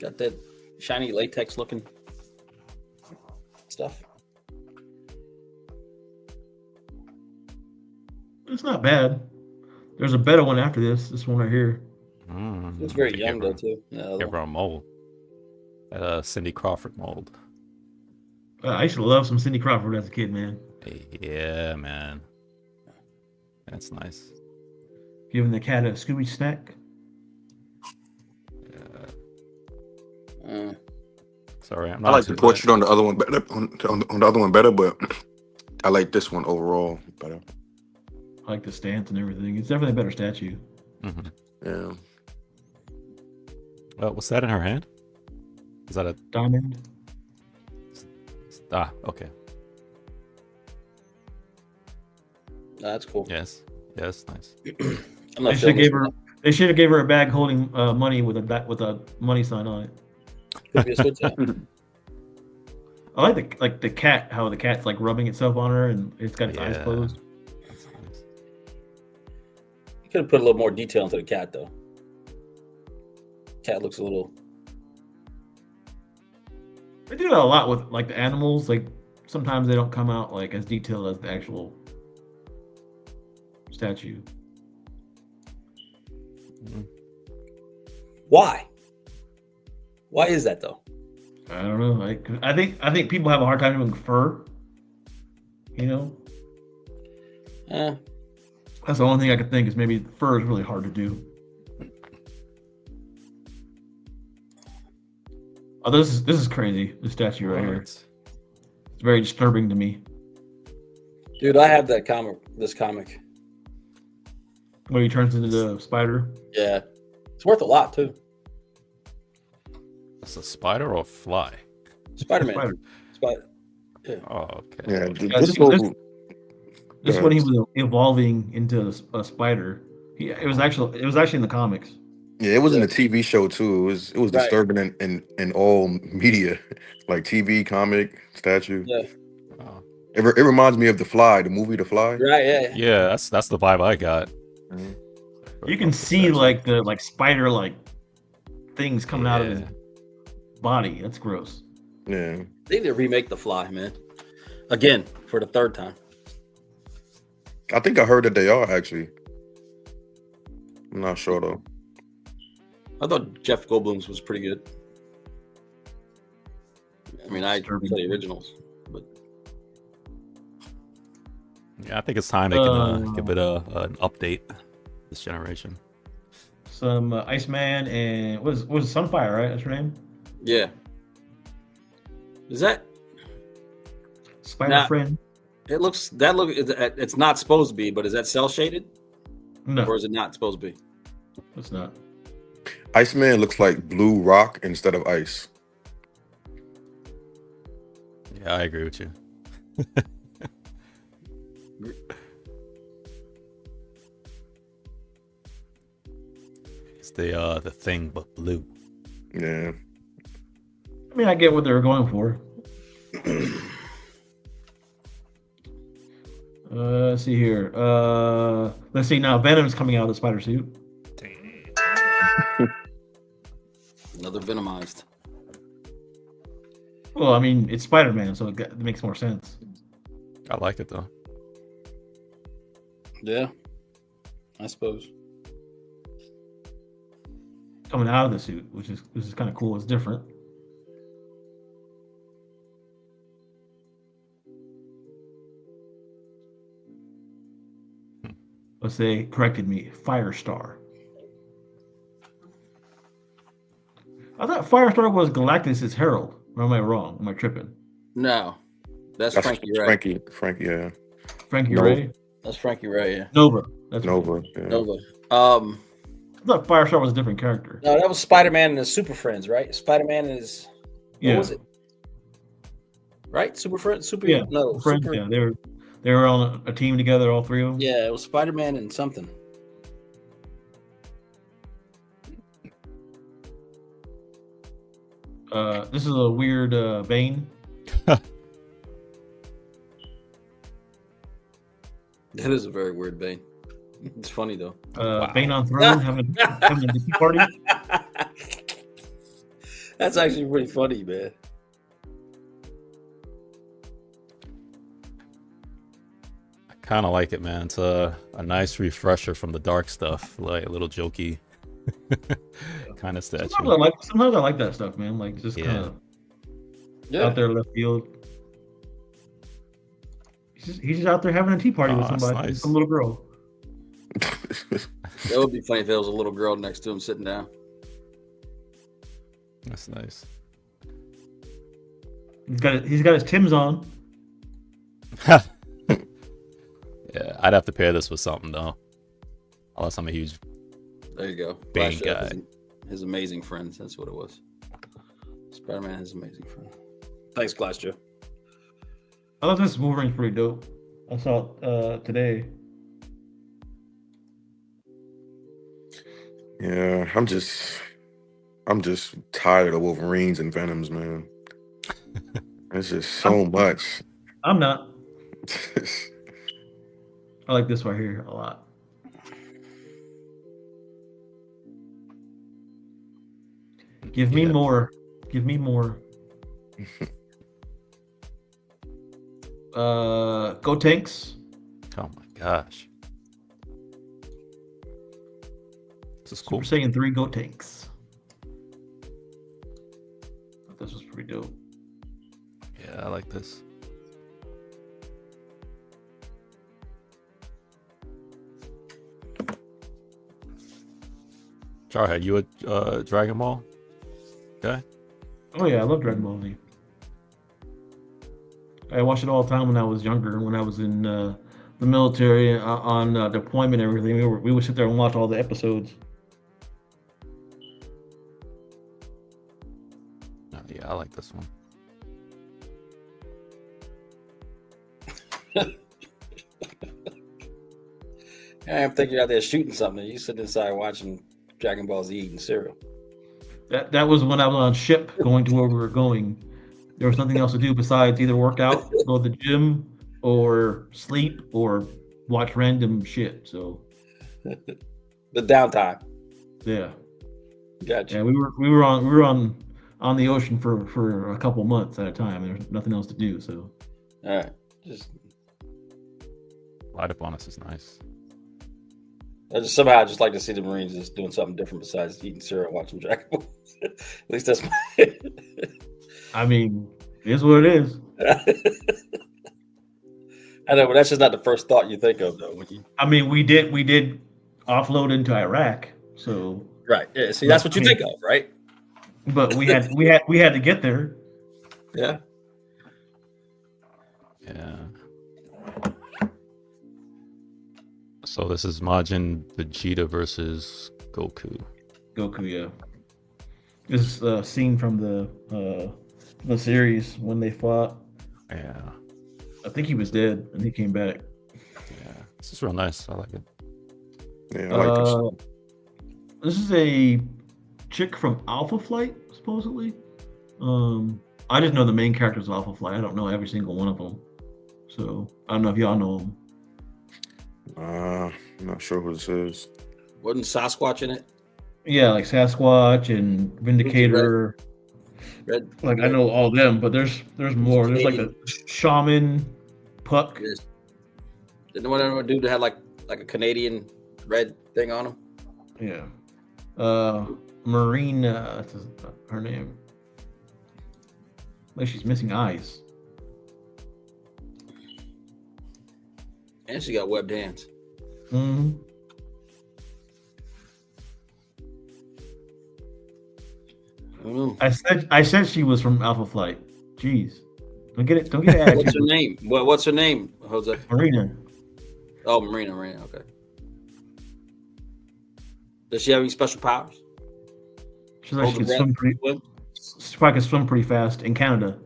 S3: got that shiny latex looking stuff.
S1: It's not bad. There's a better one after this. This one right here.
S3: It's very young though too. Yeah,
S2: Give her a mold. Cindy Crawford mold.
S1: I used to love some Cindy Crawford as a kid, man.
S2: Yeah, man. That's nice.
S1: Giving the cat a Scooby snack.
S2: Sorry, I'm
S4: I
S2: not
S4: like the
S2: too
S4: portrait on the other one better. On the other one better, but I like this one overall better.
S1: I like the stance and everything. It's definitely a better statue.
S2: Mhm.
S4: Yeah.
S2: What's that in her hand? Is that a
S1: Diamond.
S2: okay.
S3: that's cool.
S2: Yes. Yes, nice.
S3: I'm not
S1: They should
S3: feeling
S1: gave
S3: this
S1: her. They should have gave her a bag holding money with a money sign on it.
S3: Could be a switch out.
S1: I like the cat. How the cat's like rubbing itself on her and it's got its eyes
S2: Yeah.
S1: closed.
S2: That's nice.
S3: You could have put a little more detail into the cat though. Cat looks a little.
S1: They do that a lot with like the animals. Like sometimes they don't come out like as detailed as the actual statue.
S3: Why? Why is that though?
S1: I don't know. I think people have a hard time doing fur. You know,
S3: Eh,
S1: that's the only thing I could think is maybe fur is really hard to do. Oh, this is crazy. This statue right here.
S2: What?
S1: It's very disturbing to me.
S3: dude, I have that comic. This comic.
S1: When he turns into the spider.
S3: Yeah, it's worth a lot too.
S2: That's a spider or a fly?
S3: Spider-Man.
S1: Spider.
S3: Spider.
S2: Oh, okay.
S4: Yeah.
S1: Yeah,
S4: This
S1: this-
S4: whole-
S1: This
S4: Yeah.
S1: when he was evolving into a spider. It was actually in the comics.
S4: Yeah, it was in
S3: Yeah.
S4: the TV show too. It was
S3: Right.
S4: disturbing in all media, like TV, comic, statue.
S3: Yeah.
S2: Oh.
S4: It reminds me of The Fly, the movie The Fly.
S3: Right. Yeah.
S2: Yeah, that's the vibe I got.
S1: You can see like the spider like things coming out of his body. That's gross.
S4: Yeah.
S3: They need to remake The Fly, man. Again for the third time.
S4: I think I heard that they are actually. I'm not sure though.
S3: I thought Jeff Goldblum's was pretty good. I mean, I saw
S1: Disturbing.
S3: the originals, but
S2: Yeah, I think it's time they can give it an update this generation.
S1: Some Iceman and what was Sunfire, right? That's her name.
S3: yeah. Is that
S1: Spider
S3: Nah.
S1: Friend.
S3: it? It's not supposed to be, but is that cell shaded
S1: No,
S3: or is it not supposed to be?
S1: it's not.
S4: Iceman looks like blue rock instead of ice.
S2: Yeah, I agree with you. It's the thing, but blue.
S4: Yeah.
S1: I mean, I get what they were going for. Let's see here. Let's see now. Venom's coming out of the spider suit.
S3: Another Venomized.
S1: Well, I mean, it's Spider-Man, so it makes more sense.
S2: I like it though.
S3: Yeah, I suppose.
S1: Coming out of the suit, which is kind of cool. It's different. Let's say corrected me. Firestar. I thought Firestar was Galactus' herald. Or am I wrong? Am I tripping?
S3: No, That's
S4: That's
S3: Frankie Ray.
S4: Frankie, yeah.
S1: Frankie
S4: No.
S1: Ray.
S3: That's Frankie Ray. Yeah.
S1: Nova. That's
S4: Nova. Yeah.
S3: Nova.
S1: I thought Firestar was a different character.
S3: No, that was Spider-Man and the Super Friends, right? Spider-Man is. What
S1: Yeah.
S3: was it? Right? Super Friends?
S1: Yeah.
S3: No.
S1: Friends,
S3: Super.
S1: yeah. They were on a team together, all three of them.
S3: Yeah, it was Spider-Man and something.
S1: This is a weird Bane.
S3: That is a very weird Bane. It's funny though.
S1: Bane on throne having a tea party.
S3: That's actually pretty funny, man.
S2: I kind of like it, man. It's a nice refresher from the dark stuff, like a little jokey kind of statue.
S1: Sometimes I like that stuff, man. Like just kind of out there left field. He's just out there having a tea party with somebody,
S2: nice.
S1: some little girl.
S3: That would be funny if there was a little girl next to him sitting down.
S2: That's nice.
S1: He's got his Timbs on.
S2: Yeah, I'd have to pair this with something though. Unless I'm a huge
S3: There you go.
S2: Bane
S3: Flash
S2: guy.
S3: F is his amazing friends. That's what it was. Spider-Man is amazing friend. Thanks, Class Joe.
S1: I thought this Wolverine's pretty dope. I saw it today.
S4: Yeah, I'm just tired of Wolverines and Venoms, man. It's just so much.
S1: I'm not. I like this right here a lot. Give me more. Give me more. Go Tanks.
S2: Oh my gosh. This is cool.
S1: Super Saiyan 3 Go Tanks. Thought this was pretty dope.
S2: Yeah, I like this. Jarhead, you a Dragon Ball guy?
S1: Oh yeah, I love Dragon Ball Z. I watched it all the time when I was younger. When I was in the military on deployment and everything, we would sit there and watch all the episodes.
S2: Oh, yeah, I like this one.
S3: I'm thinking you're out there shooting something. You sitting inside watching Dragon Ball Z eating cereal.
S1: That was when I was on ship going to where we were going. There was nothing else to do besides either work out, go to the gym, or sleep, or watch random shit. So
S3: The downtime.
S1: yeah,
S3: Gotcha.
S1: yeah, we were on the ocean for a couple months at a time. There's nothing else to do. So
S3: All right.
S2: Light up on us is nice.
S3: I just like to see the Marines just doing something different besides eating cereal and watching Dragon Ball. At least that's my.
S1: I mean, it is what it is.
S3: I know, but that's just not the first thought you think of, though.
S1: I mean, we did offload into Iraq, so
S3: Right. Yeah. See, that's what you think of, right?
S1: but we had to get there.
S3: Yeah.
S2: Yeah. So this is Majin Vegeta versus Goku.
S1: Goku, yeah. This is a scene from the series when they fought.
S2: Yeah.
S1: I think he was dead and he came back.
S2: Yeah. This is real nice. I like it.
S4: Yeah, I like this.
S1: This is a chick from Alpha Flight, supposedly. I just know the main characters of Alpha Flight. I don't know every single one of them. So I don't know if y'all know them.
S4: I'm not sure who this is.
S3: Wasn't Sasquatch in it?
S1: Yeah, like Sasquatch and Vindicator.
S3: Red.
S1: Like I know all them, but there's more. There's like a shaman, Puck.
S3: Yes. Didn't one dude that had like a Canadian red thing on him?
S1: Yeah. Marina, that's her name. Like she's missing eyes.
S3: And she got webbed hands.
S1: Mm-hmm.
S3: I don't know.
S1: I said she was from Alpha Flight. Jeez. Don't get it. Don't get it.
S3: What's her name? What's her name, Jose?
S1: Marina.
S3: Oh, Marina. Okay. Does she have any special powers?
S1: She's like she can swim pretty. She probably can swim pretty fast in Canada.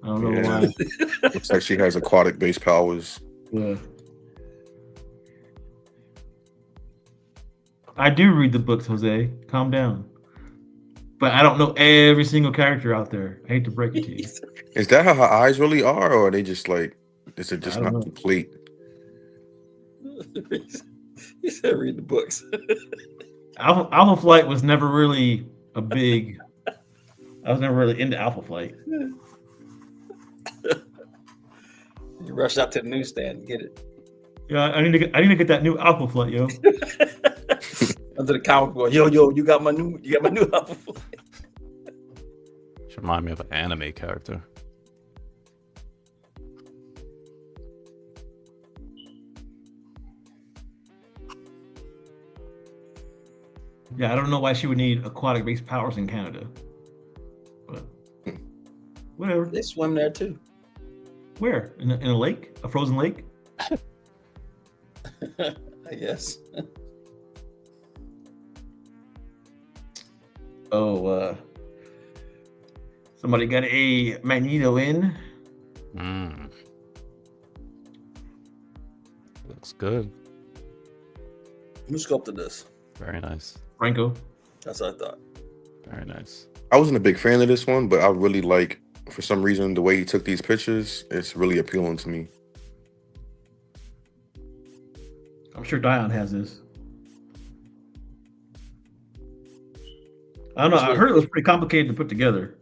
S1: I don't know why.
S4: Looks like she has aquatic-based powers.
S1: Yeah. I do read the books, Jose. Calm down. But I don't know every single character out there. I hate to break it to you.
S4: Is that how her eyes really are, or are they just like? Is it just not
S1: know.
S4: complete?
S3: He said, "Read the books."
S1: Alpha Flight was never really a big. I was never really into Alpha Flight.
S3: You rush out to the newsstand and get it.
S1: Yeah, I need to get that new Alpha Flight, yo.
S3: Under the comic book, yo, you got my new Alpha Flight.
S2: Should remind me of an anime character.
S1: Yeah, I don't know why she would need aquatic-based powers in Canada, but whatever.
S3: They swim there too.
S1: Where? In a lake? A frozen lake?
S3: I guess.
S1: Oh, somebody got a Magneto in.
S2: Looks good.
S3: Who sculpted this?
S2: Very nice.
S1: Franco.
S3: That's what I thought.
S2: Very nice.
S4: I wasn't a big fan of this one, but I really like, for some reason, the way he took these pictures. It's really appealing to me.
S1: I'm sure Dion has this. I don't know. I heard it was pretty complicated to put together.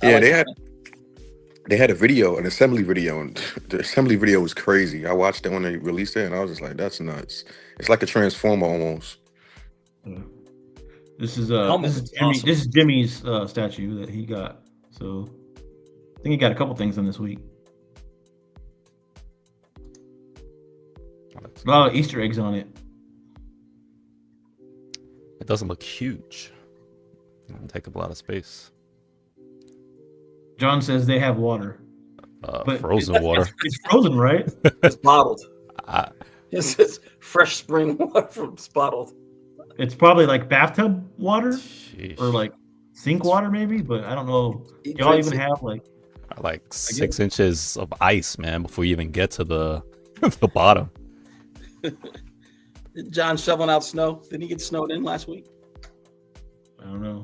S4: Yeah, they had a video, an assembly video, and the assembly video was crazy. I watched it when they released it, and I was just like, "That's nuts." It's like a transformer almost.
S1: Yeah. This is Jimmy's statue that he got. So I think he got a couple things in this week. A lot of Easter eggs on it.
S2: It doesn't look huge. It'll take up a lot of space.
S1: John says they have water. But
S2: Frozen water.
S1: It's frozen, right?
S3: It's bottled. It's fresh spring water from bottled.
S1: It's probably like bathtub water
S2: Sheesh.
S1: or like sink water, maybe. But I don't know. Y'all even have like
S2: 6 inches of ice, man, before you even get to the the bottom.
S3: John shoveling out snow. Didn't he get snowed in last week?
S1: I don't know.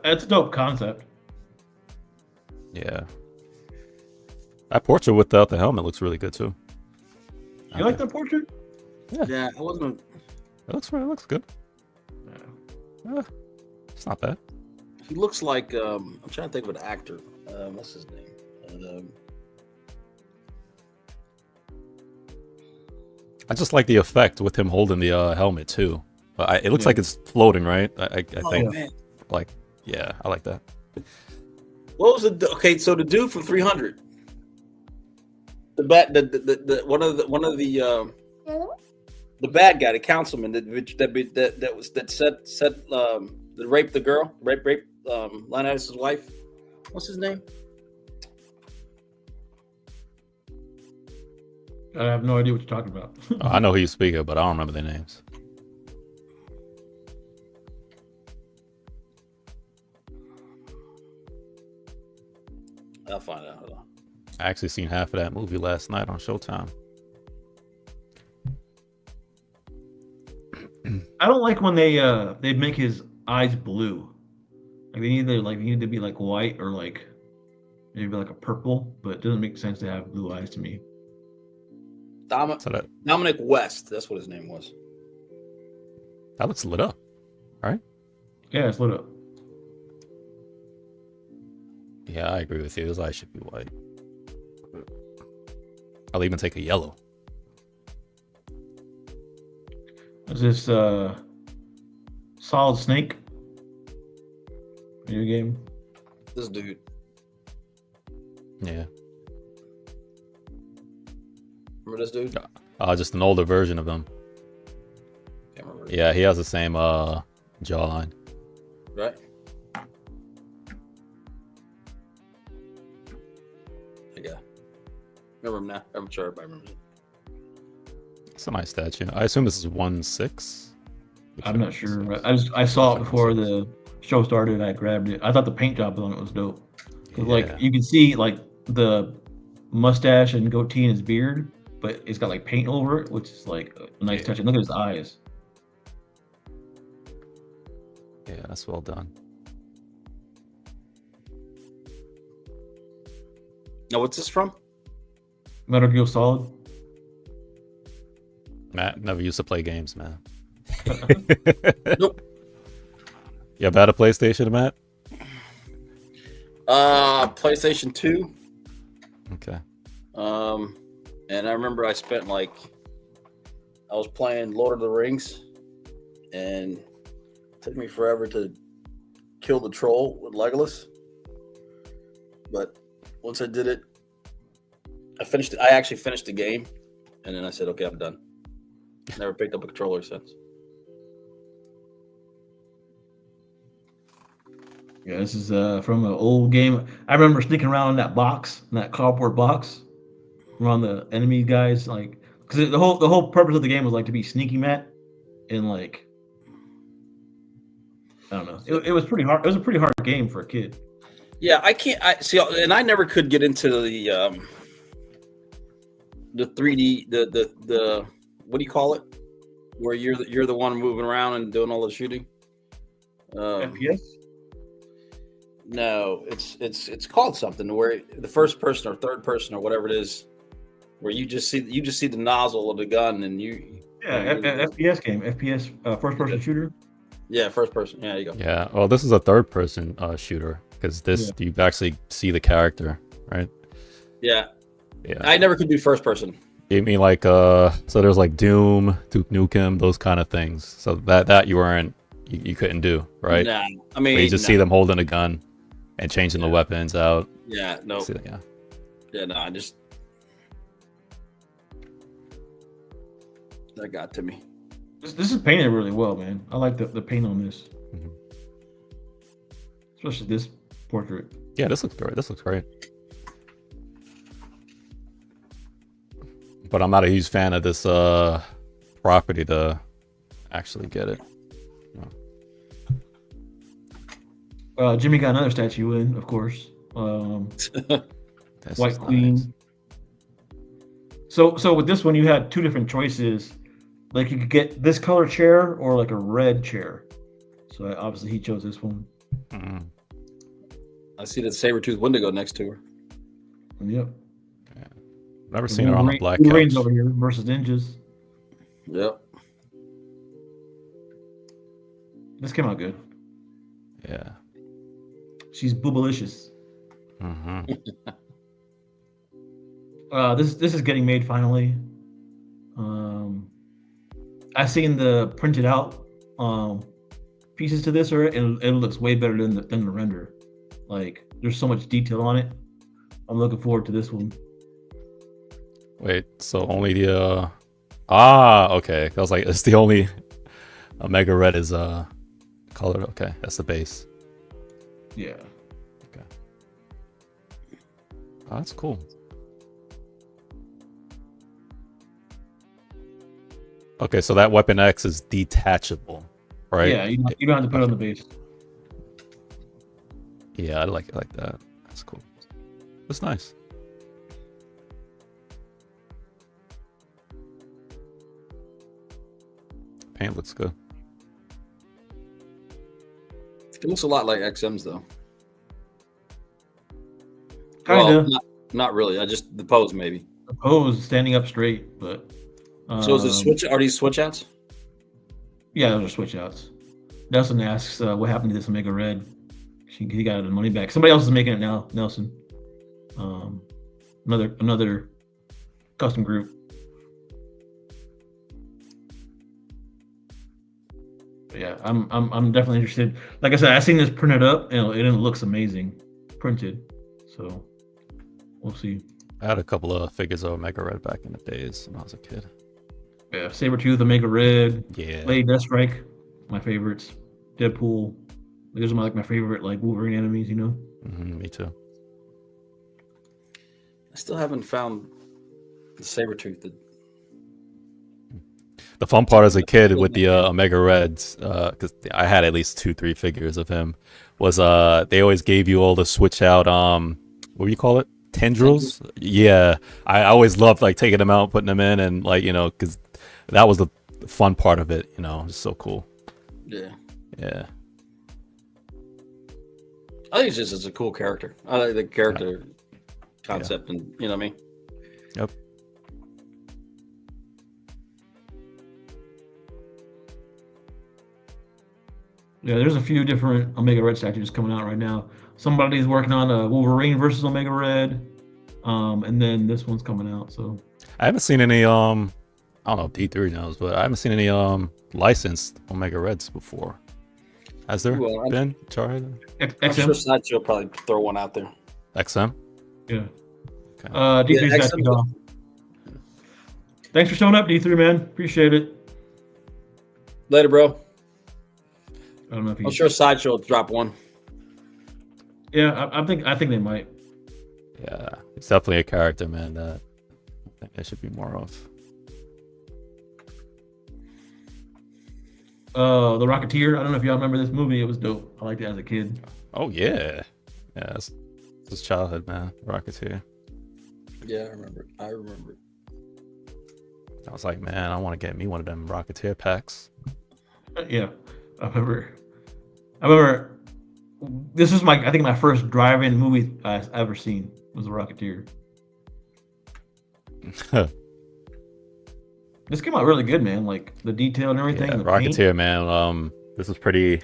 S1: That's a dope concept.
S2: Yeah. That portrait without the helmet looks really good too.
S1: You like that portrait?
S3: Yeah, I wasn't.
S2: It looks good. It's not bad.
S3: He looks like I'm trying to think of an actor. What's his name?
S2: I just like the effect with him holding the helmet too. It looks like it's floating, right? I think.
S3: Man.
S2: Like, yeah, I like that.
S3: What was so the dude from 300, the bad guy, the councilman that raped the girl, raped Leonidas' wife. What's his name?
S1: I have no idea what you're talking about.
S2: I know who you speak of, but I don't remember their names.
S3: I'll find out. Hold on.
S2: I actually seen half of that movie last night on Showtime.
S1: I don't like when they make his eyes blue. Like they need to be like white or like maybe like a purple, but it doesn't make sense to have blue eyes to me.
S3: Dominic West. That's what his name was.
S2: That looks lit up, right?
S1: Yeah, it's lit up.
S2: Yeah, I agree with you. His eyes should be white. I'll even take a yellow.
S1: Is this Solid Snake video game?
S3: This dude.
S2: Yeah.
S3: Remember this dude?
S2: Just an older version of them.
S3: Can't remember.
S2: Yeah, he has the same jawline.
S3: Right. Yeah. Remember him now. I'm sure everybody remembers him.
S2: It's a nice statue. I assume this is 1/6.
S1: I'm not sure. I saw it before the show started. I grabbed it. I thought the paint job on it was dope. 'Cause,
S2: Yeah.
S1: like you can see like the mustache and goatee in his beard, but it's got like paint over it, which is like a nice
S2: Yeah.
S1: touch. And look at his eyes.
S2: Yeah, that's well done.
S3: Now, what's this from?
S1: Metal Gear Solid.
S2: Matt never used to play games, man.
S3: Nope.
S2: You have had a PlayStation, Matt?
S3: PlayStation 2.
S2: Okay.
S3: And I remember I spent I was playing Lord of the Rings, and it took me forever to kill the troll with Legolas. But once I did it, I actually finished the game, and then I said, okay, I'm done. Never picked up a controller since.
S1: Yeah, this is from an old game. I remember sneaking around in that box, in that cardboard box, around the enemy guys, like because the whole purpose of the game was like to be sneaky, Matt, and like I don't know, it was pretty hard. It was a pretty hard game for a kid.
S3: Yeah, I can't. I see, and I never could get into the 3D, the what do you call it, where you're the one moving around and doing all the shooting.
S1: FPS.
S3: No, it's called something where the first person or third person or whatever it is, where you just see the nozzle of the gun and you.
S1: Yeah, FPS game, FPS first person shooter.
S3: Yeah, first person. Yeah, there you go.
S2: Yeah. Well, this is a third person shooter because this you actually see the character, right?
S3: Yeah.
S2: Yeah.
S3: I never could do first person.
S2: You mean like so there's like Doom, Duke Nukem, those kind of things. So that you couldn't do, right?
S3: Nah, I mean,
S2: Where you just see them holding a gun and changing the weapons out.
S3: Yeah, no.
S2: Yeah.
S3: Yeah, no, that got to me.
S1: This is painted really well, man. I like the paint on this, especially this portrait.
S2: Yeah, this looks great. This looks great. But I'm not a huge fan of this property to actually get it.
S1: Jimmy got another statue in, of course.
S2: This
S1: White
S2: is
S1: Queen.
S2: nice.
S1: So with this one, you had two different choices. Like you could get this color chair or like a red chair. So obviously he chose this one.
S2: Mhm.
S3: I see the saber-tooth Wendigo next to her.
S1: Yep.
S2: Never seen her on a black couch.
S1: Wolverine's over here versus ninjas.
S3: Yep.
S1: This came out good.
S2: Yeah.
S1: She's boobalicious.
S2: hmm
S1: This is getting made finally. I've seen the printed out pieces to this, and it looks way better than the render. Like there's so much detail on it. I'm looking forward to this one.
S2: Wait, so only the okay. I was like, it's the only Omega Red is colored. Okay, that's the base.
S1: Yeah.
S2: Oh, that's cool. Okay, so that Weapon X is detachable, right?
S1: Yeah, you don't have to put it on the base.
S2: Yeah, I like it like that. That's cool. That's nice. Paint looks good.
S3: It looks a lot like XM's though.
S1: Kinda.
S3: Well, not really. I just the pose maybe.
S1: The pose standing up straight, but
S3: So is it switch? Are these switch outs?
S1: yeah, those are switch outs. Nelson asks what happened to this Omega Red. He got the money back. Somebody else is making it now, Nelson. Another custom group. But yeah, I'm definitely interested. Like I said, I seen this printed up and it looks amazing printed. So we'll see.
S2: I had a couple of figures of Omega Red back in the days when I was a kid.
S1: Yeah, Sabretooth, Omega Red,
S2: Yeah.
S1: Lady Deathstrike, my favorites. Deadpool. Those are my favorite like Wolverine enemies. You know.
S2: Me too.
S3: I still haven't found the Sabretooth.
S2: The fun part as a kid with the Omega Reds, because I had at least 2-3 figures of him, was they always gave you all the switch out what do you call it? Tendrils? Yeah. I always loved like taking them out, putting them in, and like, you know, because that was the fun part of it, you know, it's so cool.
S3: Yeah.
S2: Yeah.
S3: I think it's a cool character. I like the character concept, and you know what I mean?
S2: Yep.
S1: Yeah, there's a few different Omega Red statues coming out right now. Somebody's working on a Wolverine versus Omega Red, and then this one's coming out. So
S2: I haven't seen any I don't know if D3 knows, but I haven't seen any licensed Omega Reds before. Has there been? Charlie?
S3: I'm sure Sideshow will probably throw one out there.
S2: XM?
S1: Yeah.
S2: Okay.
S1: D3's got to go. Thanks for showing up, D3 man. Appreciate it.
S3: Later, bro.
S1: I don't know if
S3: I'm sure Sideshow will drop one.
S1: Yeah, I think they might.
S2: Yeah, it's definitely a character, man, that I think there should be more of.
S1: The Rocketeer. I don't know if y'all remember this movie. It was dope. I liked it as a kid.
S2: Oh yeah, yeah. It's childhood, man. Rocketeer.
S3: Yeah, I remember it.
S2: I was like, man, I want to get me one of them Rocketeer packs.
S1: Yeah, I remember. This was I think my first drive-in movie I've ever seen was The Rocketeer. This came out really good, man. Like the detail and everything.
S2: Yeah,
S1: the
S2: Rocketeer,
S1: paint.
S2: man. This is pretty.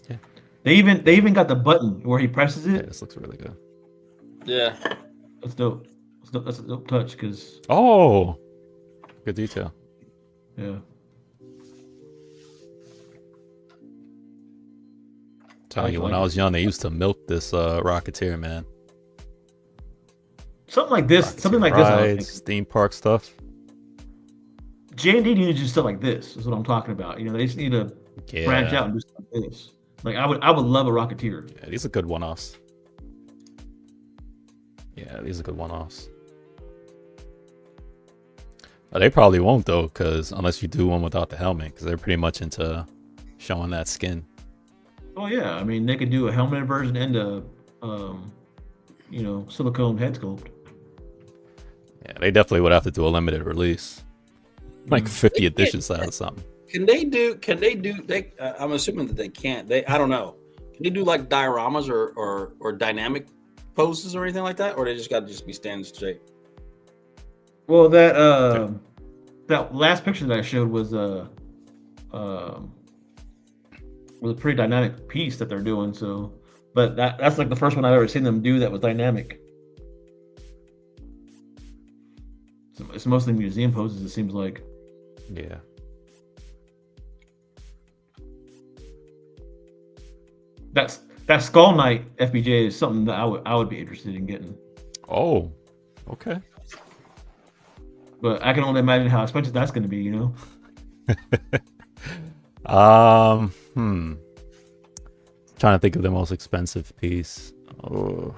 S2: Yeah.
S1: They even got the button where he presses it.
S2: Yeah, this looks really good.
S3: Yeah.
S1: That's dope. That's a dope touch because.
S2: Oh, good detail.
S1: Yeah.
S2: Telling you, when I was young, they used to milk this Rocketeer, man.
S1: Something like this.
S2: Rocketeer
S1: Something like
S2: rides,
S1: this.
S2: theme park stuff.
S1: J&D needs to do stuff like this. Is what I'm talking about. You know, they just need to branch out and do stuff like this. Like I would love a Rocketeer.
S2: Yeah, these are good one-offs. Yeah, these are good one-offs. They probably won't though, because unless you do one without the helmet, because they're pretty much into showing that skin.
S1: Oh yeah, I mean they could do a helmeted version and a, silicone head sculpt.
S2: Yeah, they definitely would have to do a limited release, like 50 editions out or something.
S3: Can they do? I'm assuming that they can't. I don't know. Can they do like dioramas or dynamic poses or anything like that, or they just got to just be standing straight?
S1: Well, that last picture that I showed was a pretty dynamic piece that they're doing. So, but that's like the first one I've ever seen them do that was dynamic. So it's mostly museum poses. It seems like.
S2: Yeah.
S1: That Skull Knight FBJ is something that I would be interested in getting.
S2: Oh, okay.
S1: But I can only imagine how expensive that's going to be, you know.
S2: Trying to think of the most expensive piece. Oh.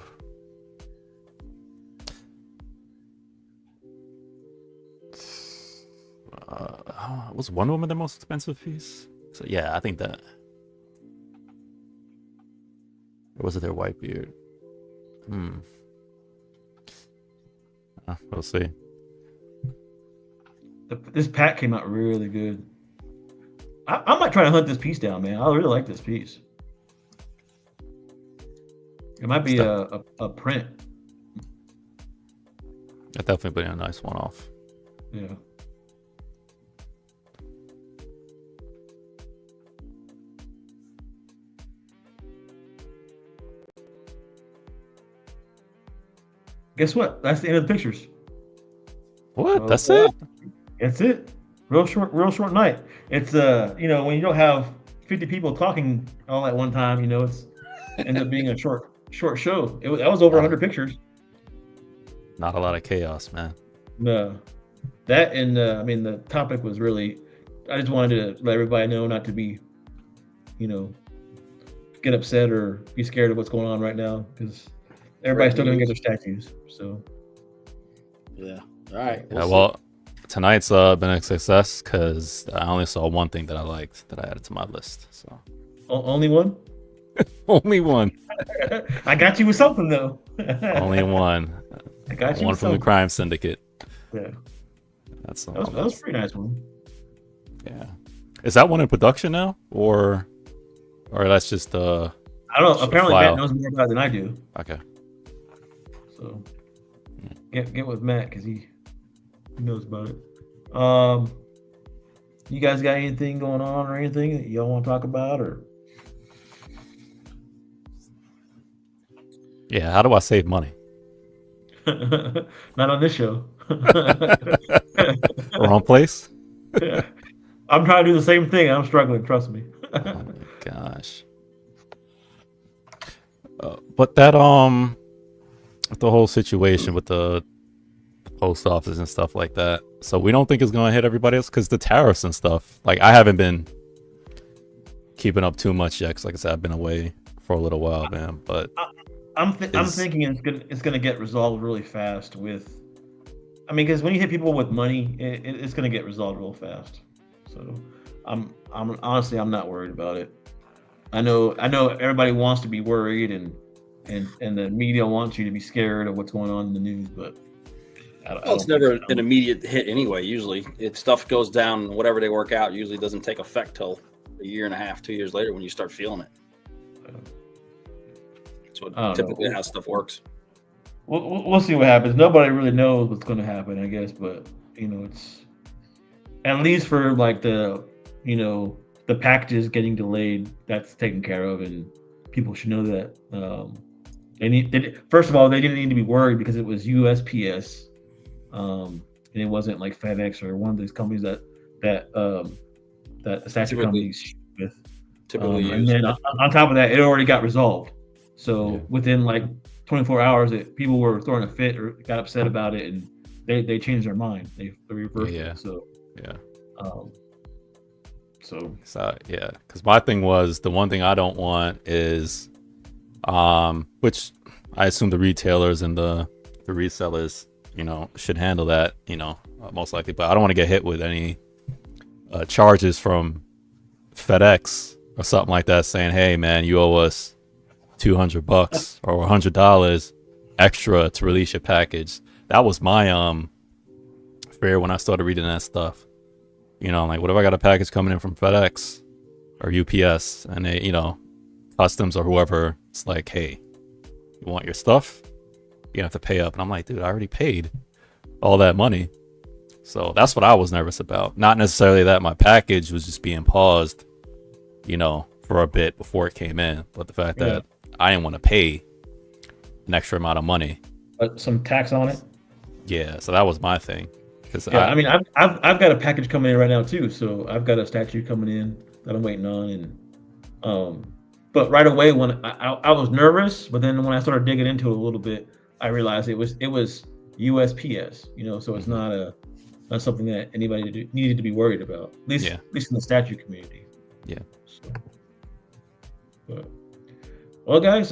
S2: Was Wonder Woman the most expensive piece? So yeah, I think that. Or was it their Whitebeard? We'll see.
S1: This pack came out really good. I might try to hunt this piece down, man. I really like this piece. It might be a print.
S2: That definitely be a nice one off.
S1: Yeah. Guess what? That's the end of the pictures.
S2: What? That's it?
S1: That's it. Real short night. It's when you don't have 50 people talking all at one time, it's ends up being a short show. That was over 100 pictures.
S2: Not a lot of chaos, man.
S1: No. that and I mean the topic was really. I just wanted to let everybody know not to be, you know, get upset or be scared of what's going on right now because everybody's still gonna get their statues. So
S3: Yeah. All right.
S2: Yeah, well, tonight's been a success because I only saw one thing that I liked that I added to my list. So
S1: only one.
S2: only one.
S1: I got you with something though.
S2: Only one.
S1: I got you
S2: One
S1: with
S2: from the
S1: something.
S2: Crime Syndicate.
S1: Yeah,
S2: That's
S1: that was a pretty nice one.
S2: yeah. Is that one in production now, or that's just
S1: I don't know. Apparently,
S2: file?
S1: Matt knows more about it than I do.
S2: Okay.
S1: So get with Matt because he knows about it. You guys got anything going on or anything that y'all want to talk about or?
S2: Yeah. How do I save money?
S1: Not on this show.
S2: Wrong place.
S1: I'm trying to do the same thing. I'm struggling. Trust me.
S2: Oh my gosh. But that the whole situation with the post office and stuff like that. So we don't think it's gonna hit everybody else because the tariffs and stuff. Like I haven't been keeping up too much yet. 'Cause like I said, I've been away for a little while, man. But
S1: I'm thinking it's gonna get resolved really fast with. I mean, because when you hit people with money, it's gonna get resolved real fast. So, I'm honestly I'm not worried about it. I know everybody wants to be worried and the media wants you to be scared of what's going on in the news, but
S3: It's never an immediate hit anyway. Usually, if stuff goes down, whatever they work out, usually doesn't take effect till a year and a half, 2 years later when you start feeling it. That's typically how stuff works.
S1: We'll see what happens. Nobody really knows what's going to happen, I guess, but it's at least for like the packages getting delayed, that's taken care of, and people should know that. First of all, they didn't need to be worried because it was USPS, and it wasn't like FedEx or one of these companies that statue companies with. And then on top of that, it already got resolved. So within like 24 hours, people were throwing a fit or got upset about it, and they changed their mind. They reversed it. So
S2: yeah, because my thing was the one thing I don't want is, which I assume the retailers and the resellers, should handle that, most likely. But I don't want to get hit with any charges from FedEx or something like that, saying, "Hey, man, you owe us $200 or $100 extra to release your package." That was my fear when I started reading that stuff. I'm like, what if I got a package coming in from FedEx or UPS and they, customs or whoever, it's like, "Hey, you want your stuff? You have to pay up." And I'm like, dude, I already paid all that money. So that's what I was nervous about. Not necessarily that my package was just being paused, for a bit before it came in, but the fact that I didn't want to pay an extra amount of money.
S1: Some tax on it.
S2: Yeah, so that was my thing.
S1: I mean, I've got a package coming in right now too. So I've got a statue coming in that I'm waiting on, and but right away when I was nervous, but then when I started digging into it a little bit, I realized it was USPS. So it's not something that anybody needed to be worried about. At least in the statue community.
S2: Yeah.
S1: So, well, guys,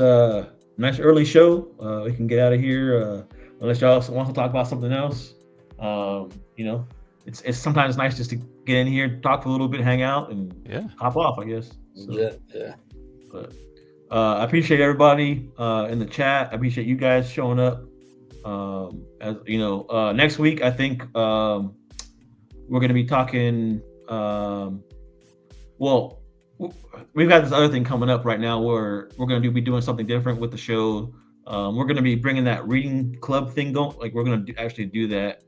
S1: nice early show. We can get out of here unless y'all want to talk about something else. It's sometimes nice just to get in here, talk for a little bit, hang out, and hop off, I guess. So,
S3: yeah.
S1: But I appreciate everybody in the chat. I appreciate you guys showing up. As next week I think we're going to be talking. We've got this other thing coming up right now where we're going to be doing something different with the show. We're going to be bringing that reading club thing going. Like we're going to actually do that.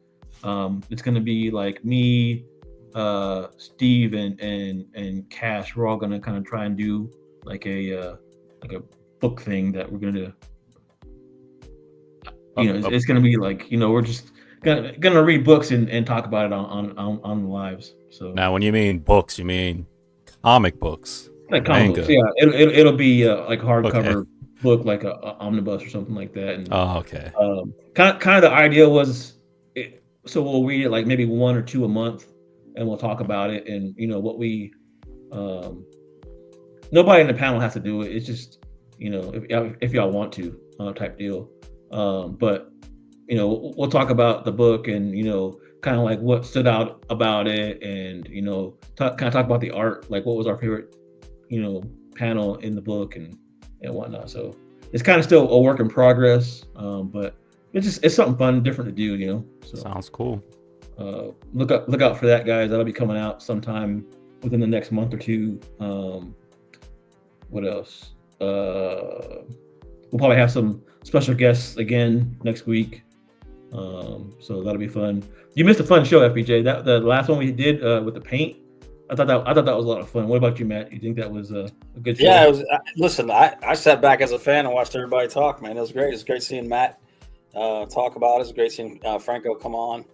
S1: It's going to be like me, Steve, and Cash. We're all going to kind of try and do like a book thing that we're going to. It's going to be like we're just gonna read books and talk about it on the lives. So
S2: now, when you mean books, you mean comic books?
S1: Like comic books, yeah. It'll be like hardcover book, like a omnibus or something like that. And,
S2: okay.
S1: Kind of the idea was So we'll read it like maybe 1 or 2 a month, and we'll talk about it. And what we, nobody in the panel has to do it. It's just if y'all want to, type deal. But we'll talk about the book and kind of like what stood out about it, and kind of talk about the art, like what was our favorite panel in the book and whatnot. So it's kind of still a work in progress, but it's something fun, different to do. So
S2: Sounds cool.
S1: look out for that, guys. That'll be coming out sometime within the next month or two. What else? We'll probably have some special guests again next week. So that'll be fun. You missed a fun show, FPJ. That the last one we did with the paint. I thought that was a lot of fun. What about you, Matt? You think that was a good show?
S3: Yeah, it was. Listen, I sat back as a fan and watched everybody talk. Man, it was great. It was great seeing Matt talk about it. It was great seeing Franco come on,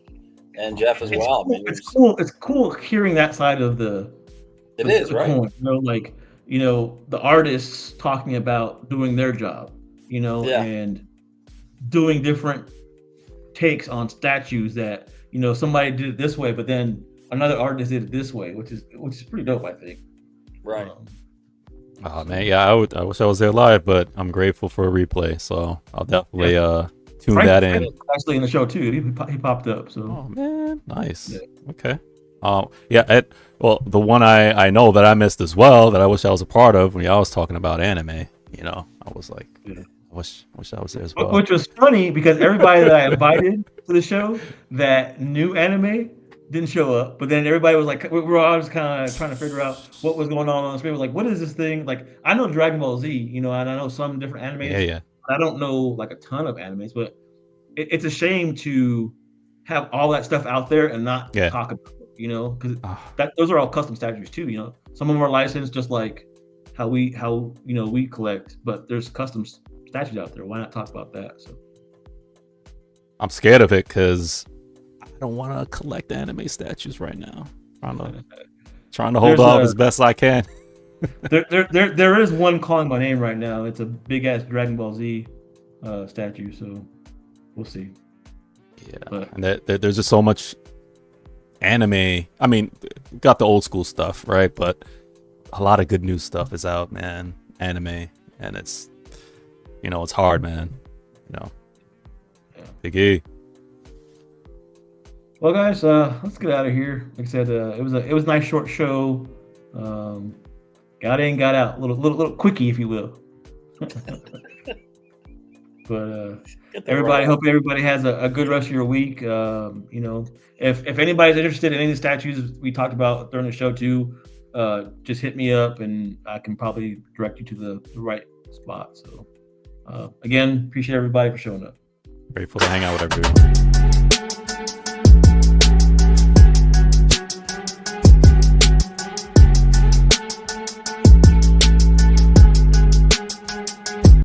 S3: and Jeff as well.
S1: Cool. It's cool. It's cool hearing that side of the.
S3: It is right.
S1: Coin. Like the artists talking about doing their job. And doing different takes on statues that somebody did it this way, but then another artist did it this way, which is pretty dope, I think.
S3: Right.
S2: Oh man, yeah, I wish I was there live, but I'm grateful for a replay, so I'll definitely tune that in.
S1: Frank actually in the show too. He popped up. So.
S2: Oh man, nice.
S1: Yeah.
S2: Okay. Well, the one I know that I missed as well, that I wish I was a part of, when y'all was talking about anime, I was like, I wish I was there as well.
S1: Which was funny because everybody that I invited to the show that knew anime didn't show up, but then everybody was like, we were all just kind of trying to figure out what was going on the screen. Was like, what is this thing? Like, I know Dragon Ball Z, and I know some different animes.
S2: Yeah.
S1: I don't know like a ton of animes, but it's a shame to have all that stuff out there and not talk about it, because those are all custom statues too. Some of them are licensed, just like how we collect, but there's custom statues out there. Why not talk about that? So
S2: I'm scared of it because I don't want to collect anime statues right now. Trying to hold off as best I can.
S1: there is one calling my name right now. It's a big ass Dragon Ball Z statue, so we'll see.
S2: Yeah, and there's just so much anime. I mean, got the old school stuff, right? But a lot of good new stuff is out, man. Anime, and it's it's hard, man. Big E.
S1: Well, guys, let's get out of here. Like I said, it was a nice short show. Got in, got out, little quickie, if you will. But everybody, hope everybody has a good rest of your week. If anybody's interested in any of the statues we talked about during the show too, just hit me up and I can probably direct you to the right spot. So again, appreciate everybody for showing up.
S2: Grateful to hang out with everyone.